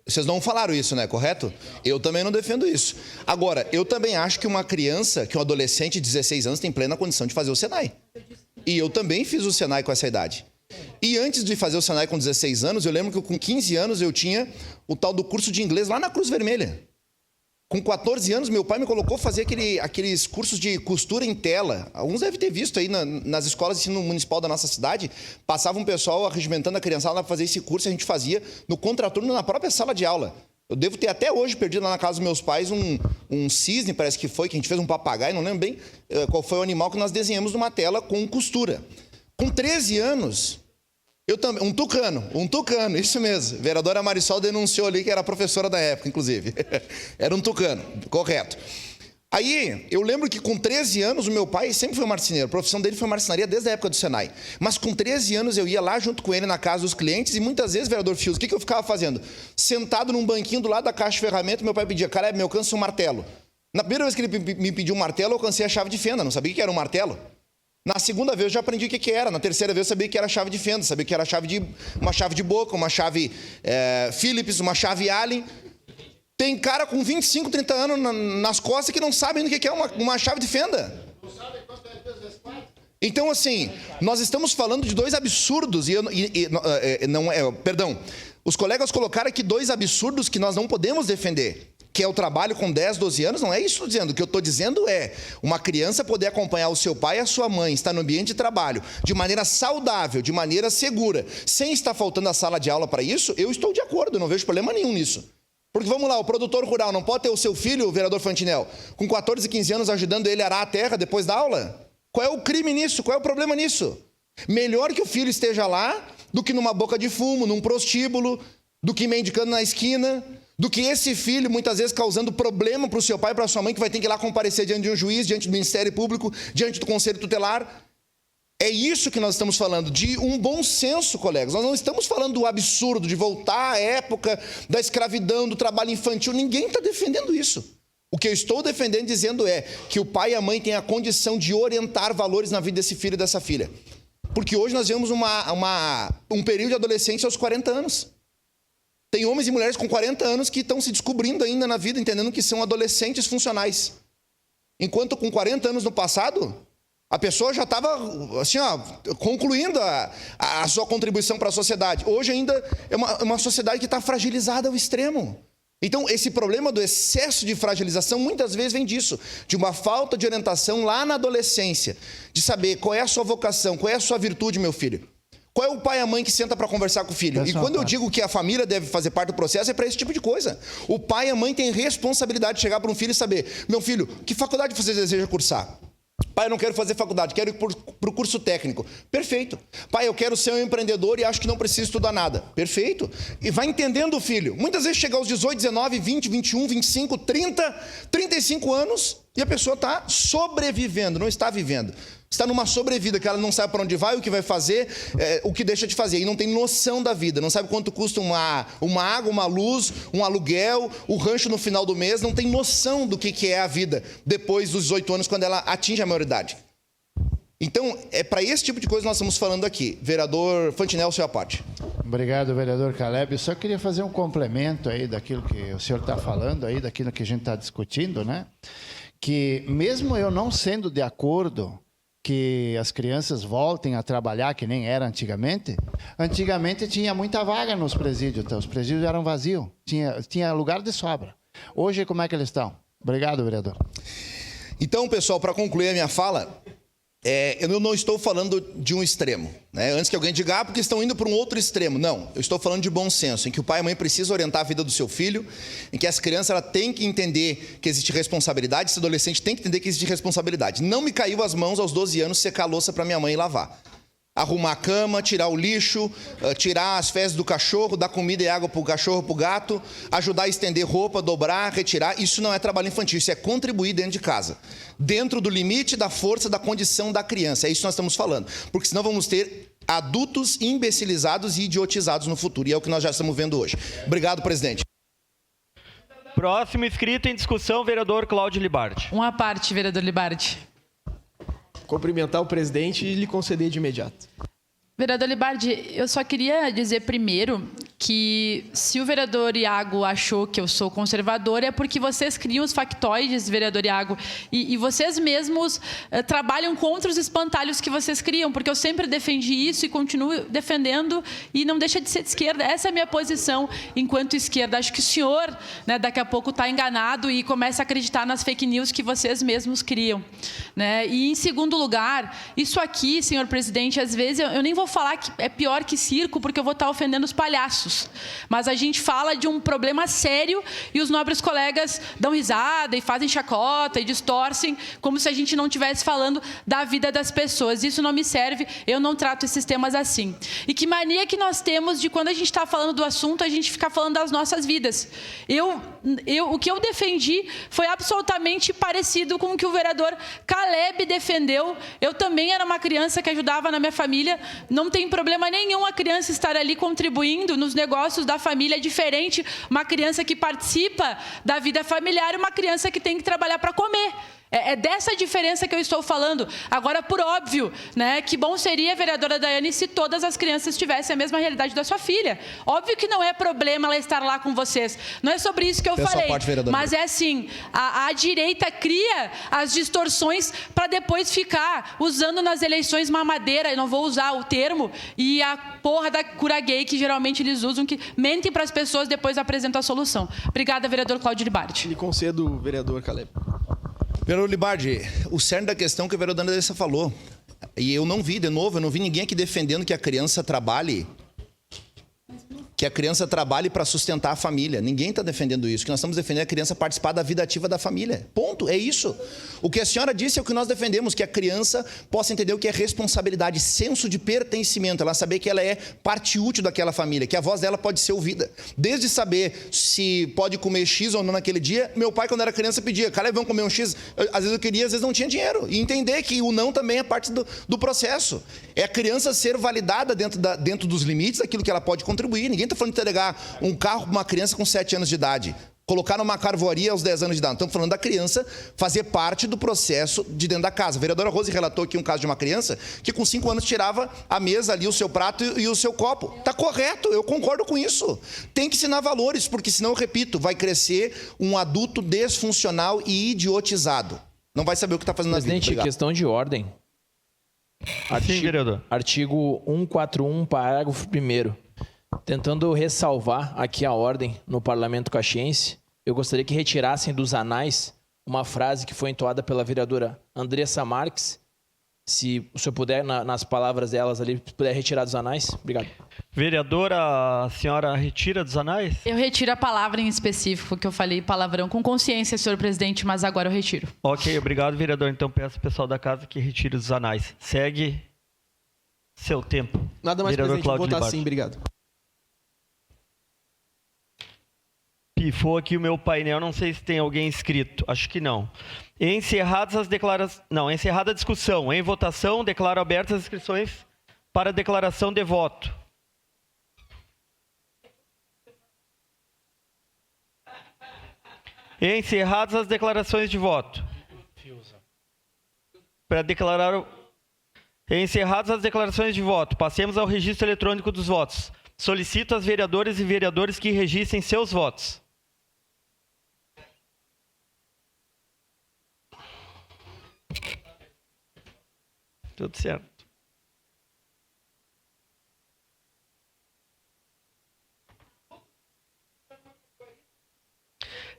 D: Vocês não falaram isso, né? Correto? Eu também não defendo isso. Agora, eu também acho que uma criança, que um adolescente de 16 anos tem plena condição de fazer o Senai. E eu também fiz o Senai com essa idade. E antes de fazer o Senai com 16 anos, eu lembro que com 15 anos eu tinha o tal do curso de inglês lá na Cruz Vermelha. Com 14 anos, meu pai me colocou a fazer aqueles cursos de costura em tela. Alguns devem ter visto aí nas escolas de ensino municipal da nossa cidade. Passava um pessoal arregimentando a criançada para fazer esse curso, a gente fazia no contraturno na própria sala de aula. Eu devo ter até hoje perdido lá na casa dos meus pais um cisne, parece que foi, que a gente fez um papagaio, não lembro bem qual foi o animal que nós desenhamos numa tela com costura. Com 13 anos... Eu também, um tucano, isso mesmo. A vereadora Marisol denunciou ali que era professora da época, inclusive. Era um tucano, correto. Aí, eu lembro que com 13 anos, o meu pai sempre foi marceneiro. A profissão dele foi marcenaria desde a época do Senai. Mas com 13 anos, eu ia lá junto com ele na casa dos clientes e muitas vezes, vereador Fios, o que eu ficava fazendo? Sentado num banquinho do lado da caixa de ferramenta, meu pai pedia, cara, me alcança um martelo. Na primeira vez que ele me pediu um martelo, eu alcancei a chave de fenda, não sabia o que era um martelo. Na segunda vez eu já aprendi o que era. Na terceira vez eu sabia que era chave de fenda, sabia que era uma chave de boca, uma chave Phillips, uma chave Allen. Tem cara com 25, 30 anos nas costas que não sabem o que é uma chave de fenda. Então, assim, nós estamos falando de dois absurdos perdão. Os colegas colocaram aqui dois absurdos que nós não podemos defender. Que é o trabalho com 10, 12 anos, não é isso que eu estou dizendo. O que eu estou dizendo é uma criança poder acompanhar o seu pai e a sua mãe, estar no ambiente de trabalho, de maneira saudável, de maneira segura, sem estar faltando a sala de aula para isso, eu estou de acordo, eu não vejo problema nenhum nisso. Porque, vamos lá, o produtor rural não pode ter o seu filho, o vereador Fantinel, com 14, 15 anos ajudando ele a arar a terra depois da aula? Qual é o crime nisso? Qual é o problema nisso? Melhor que o filho esteja lá do que numa boca de fumo, num prostíbulo, do que mendicando na esquina, do que esse filho, muitas vezes, causando problema para o seu pai e para a sua mãe, que vai ter que ir lá comparecer diante de um juiz, diante do Ministério Público, diante do Conselho Tutelar. É isso que nós estamos falando, de um bom senso, colegas. Nós não estamos falando do absurdo, de voltar à época da escravidão, do trabalho infantil. Ninguém está defendendo isso. O que eu estou defendendo, dizendo é que o pai e a mãe têm a condição de orientar valores na vida desse filho e dessa filha. Porque hoje nós vemos um período de adolescência aos 40 anos. Tem homens e mulheres com 40 anos que estão se descobrindo ainda na vida, entendendo que são adolescentes funcionais. Enquanto com 40 anos no passado, a pessoa já estava assim, concluindo a sua contribuição para a sociedade. Hoje ainda é uma sociedade que está fragilizada ao extremo. Então, esse problema do excesso de fragilização muitas vezes vem disso, de uma falta de orientação lá na adolescência, de saber qual é a sua vocação, qual é a sua virtude, meu filho. Qual é o pai e a mãe que senta para conversar com o filho? E quando eu digo que a família deve fazer parte do processo, é para esse tipo de coisa. O pai e a mãe têm responsabilidade de chegar para um filho e saber, meu filho, que faculdade você deseja cursar? Pai, eu não quero fazer faculdade, quero ir para o curso técnico. Perfeito. Pai, eu quero ser um empreendedor e acho que não preciso estudar nada. Perfeito. E vai entendendo o filho. Muitas vezes chega aos 18, 19, 20, 21, 25, 30, 35 anos e a pessoa está sobrevivendo, não está vivendo. Está numa sobrevida, que ela não sabe para onde vai, o que vai fazer, o que deixa de fazer. E não tem noção da vida, não sabe quanto custa uma água, uma luz, um aluguel, o rancho no final do mês, não tem noção do que é a vida depois dos 18 anos, quando ela atinge a maioridade. Então, é para esse tipo de coisa que nós estamos falando aqui. Vereador Fantinel, sua parte.
L: Obrigado, vereador Caleb. Eu só queria fazer um complemento aí daquilo que o senhor está falando, aí, daquilo que a gente está discutindo, né? Que mesmo eu não sendo de acordo que as crianças voltem a trabalhar, que nem era antigamente. Antigamente tinha muita vaga nos presídios, então os presídios eram vazios, tinha lugar de sobra. Hoje, como é que eles estão? Obrigado, vereador.
D: Então, pessoal, para concluir a minha fala, eu não estou falando de um extremo, né? Antes que alguém diga, porque estão indo para um outro extremo. Não, eu estou falando de bom senso, em que o pai e a mãe precisam orientar a vida do seu filho, em que essa criança ela tem que entender que existe responsabilidade, esse adolescente tem que entender que existe responsabilidade. Não me caiu as mãos aos 12 anos secar a louça para minha mãe lavar. Arrumar a cama, tirar o lixo, tirar as fezes do cachorro, dar comida e água para o cachorro, para o gato, ajudar a estender roupa, dobrar, retirar. Isso não é trabalho infantil, isso é contribuir dentro de casa. Dentro do limite da força da condição da criança. É isso que nós estamos falando. Porque senão vamos ter adultos imbecilizados e idiotizados no futuro. E é o que nós já estamos vendo hoje. Obrigado, presidente.
A: Próximo inscrito em discussão, vereador Cláudio Libardi.
H: Uma parte, vereador Libardi.
C: Cumprimentar o presidente e lhe conceder de imediato.
H: Vereador Libardi, eu só queria dizer primeiro que se o vereador Iago achou que eu sou conservador é porque vocês criam os factoides, vereador Iago, e vocês mesmos trabalham contra os espantalhos que vocês criam, porque eu sempre defendi isso e continuo defendendo e não deixa de ser de esquerda. Essa é a minha posição enquanto esquerda. Acho que o senhor, né, daqui a pouco está enganado e começa a acreditar nas fake news que vocês mesmos criam, né? E em segundo lugar, isso aqui, senhor presidente, às vezes eu nem vou falar que é pior que circo, porque eu vou estar ofendendo os palhaços. Mas a gente fala de um problema sério e os nobres colegas dão risada e fazem chacota e distorcem como se a gente não estivesse falando da vida das pessoas. Isso não me serve, eu não trato esses temas assim. E que mania que nós temos de quando a gente está falando do assunto, a gente ficar falando das nossas vidas. O que eu defendi foi absolutamente parecido com o que o vereador Caleb defendeu. Eu também era uma criança que ajudava na minha família. Não tem problema nenhum a criança estar ali contribuindo nos negócios da família. É diferente uma criança que participa da vida familiar e uma criança que tem que trabalhar para comer. É dessa diferença que eu estou falando. Agora, por óbvio, né, que bom seria, vereadora Daiane, se todas as crianças tivessem a mesma realidade da sua filha. Óbvio que não é problema ela estar lá com vocês. Não é sobre isso que eu falei. Mas é assim, a direita cria as distorções para depois ficar usando nas eleições mamadeira, eu não vou usar o termo, e a porra da cura gay que geralmente eles usam, que mentem para as pessoas, depois apresentam a solução. Obrigada, vereador Cláudio Libardi.
C: Lhe concedo, vereador Caleb.
D: Vereador Libardi, o cerne da questão que a vereadora Andressa falou, e eu não vi, de novo, eu não vi ninguém aqui defendendo que a criança trabalhe para sustentar a família. Ninguém está defendendo isso. O que nós estamos defendendo é a criança participar da vida ativa da família. Ponto. É isso. O que a senhora disse é o que nós defendemos, que a criança possa entender o que é responsabilidade, senso de pertencimento, ela saber que ela é parte útil daquela família, que a voz dela pode ser ouvida. Desde saber se pode comer X ou não naquele dia. Meu pai, quando era criança, pedia, cara, vamos comer um X? Às vezes eu queria, às vezes não tinha dinheiro. E entender que o não também é parte do processo. É a criança ser validada dentro dos limites daquilo que ela pode contribuir. Ninguém está falando de entregar um carro para uma criança com 7 anos de idade, colocar numa carvoaria aos 10 anos de idade. Estamos falando da criança fazer parte do processo de dentro da casa. A vereadora Rose relatou aqui um caso de uma criança que com 5 anos tirava a mesa ali, o seu prato e o seu copo. Está correto, eu concordo com isso. Tem que ensinar valores, porque senão, eu repito, vai crescer um adulto desfuncional e idiotizado. Não vai saber o que está fazendo na vida.
M: Presidente, questão de ordem.
A: Sim, vereador.
M: Artigo 141, parágrafo 1º. Tentando ressalvar aqui a ordem no Parlamento Caxiense, eu gostaria que retirassem dos anais uma frase que foi entoada pela vereadora Andressa Marques. Se o senhor puder, nas palavras delas ali, puder retirar dos anais. Obrigado.
A: Vereadora, a senhora retira dos anais?
H: Eu retiro a palavra em específico, que eu falei palavrão com consciência, senhor presidente, mas agora eu retiro.
A: Ok, obrigado, vereador. Então peço ao pessoal da casa que retire dos anais. Segue seu tempo.
C: Nada mais,
A: vereador
C: presidente, vou votar
A: Libardi.
C: sim, obrigado.
A: Pifou aqui o meu painel, não sei se tem alguém inscrito, acho que não. Encerradas as declarações... Não, encerrada a discussão. Em votação, declaro abertas as inscrições para declaração de voto. Encerradas as declarações de voto. Para declarar... Encerradas as declarações de voto, passemos ao registro eletrônico dos votos. Solicito às vereadoras e vereadores que registrem seus votos. Tudo certo.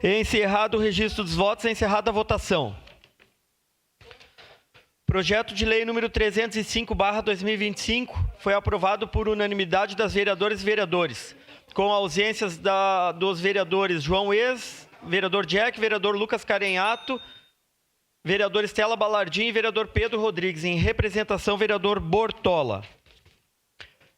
A: Encerrado o registro dos votos, encerrada a votação. Projeto de lei número 305/2025 foi aprovado por unanimidade das vereadoras e vereadores, com ausências dos vereadores João Ex, vereador Jack, vereador Lucas Carenhato, vereador Estela Balardim e vereador Pedro Rodrigues. Em representação, vereador Bortola.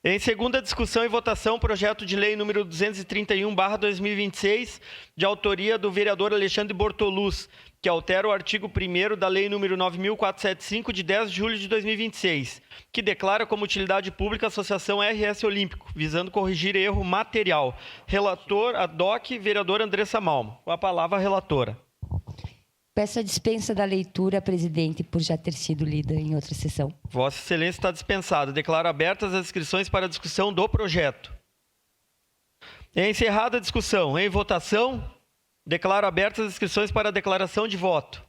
A: Em segunda discussão e votação, projeto de lei número 231/2026, de autoria do vereador Alexandre Bortoluz, que altera o artigo 1º da lei número 9.475, de 10 de julho de 2026, que declara como utilidade pública a Associação RS Olímpico, visando corrigir erro material. Relator, ADOC, vereadora Andressa Malmo. Com a palavra, a relatora.
N: Peço a dispensa da leitura, presidente, por já ter sido lida em outra sessão.
A: Vossa Excelência está dispensada. Declaro abertas as inscrições para a discussão do projeto. Encerrada a discussão. Em votação, declaro abertas as inscrições para a declaração de voto.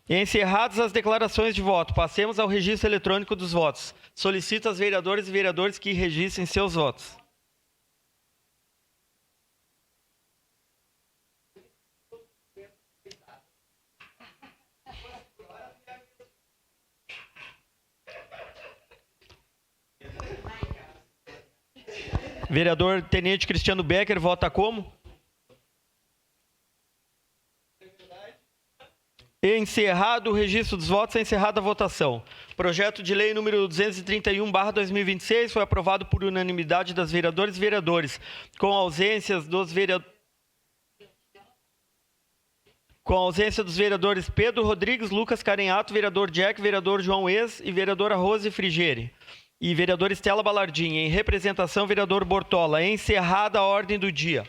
A: Encerradas as declarações de voto, passemos ao registro eletrônico dos votos. Solicito aos vereadores e vereadores que registrem seus votos. Vereador Tenente Cristiano Becker, vota como? Encerrado o registro dos votos, encerrada a votação. Projeto de lei número 231/2026 foi aprovado por unanimidade das vereadoras e vereadores, com ausências dos vereadores Pedro Rodrigues, Lucas Carenhato, vereador Jack, vereador João Ex e vereadora Rose Frigieri. E vereador Estela Balardim. Em representação, vereador Bortola. Encerrada a ordem do dia.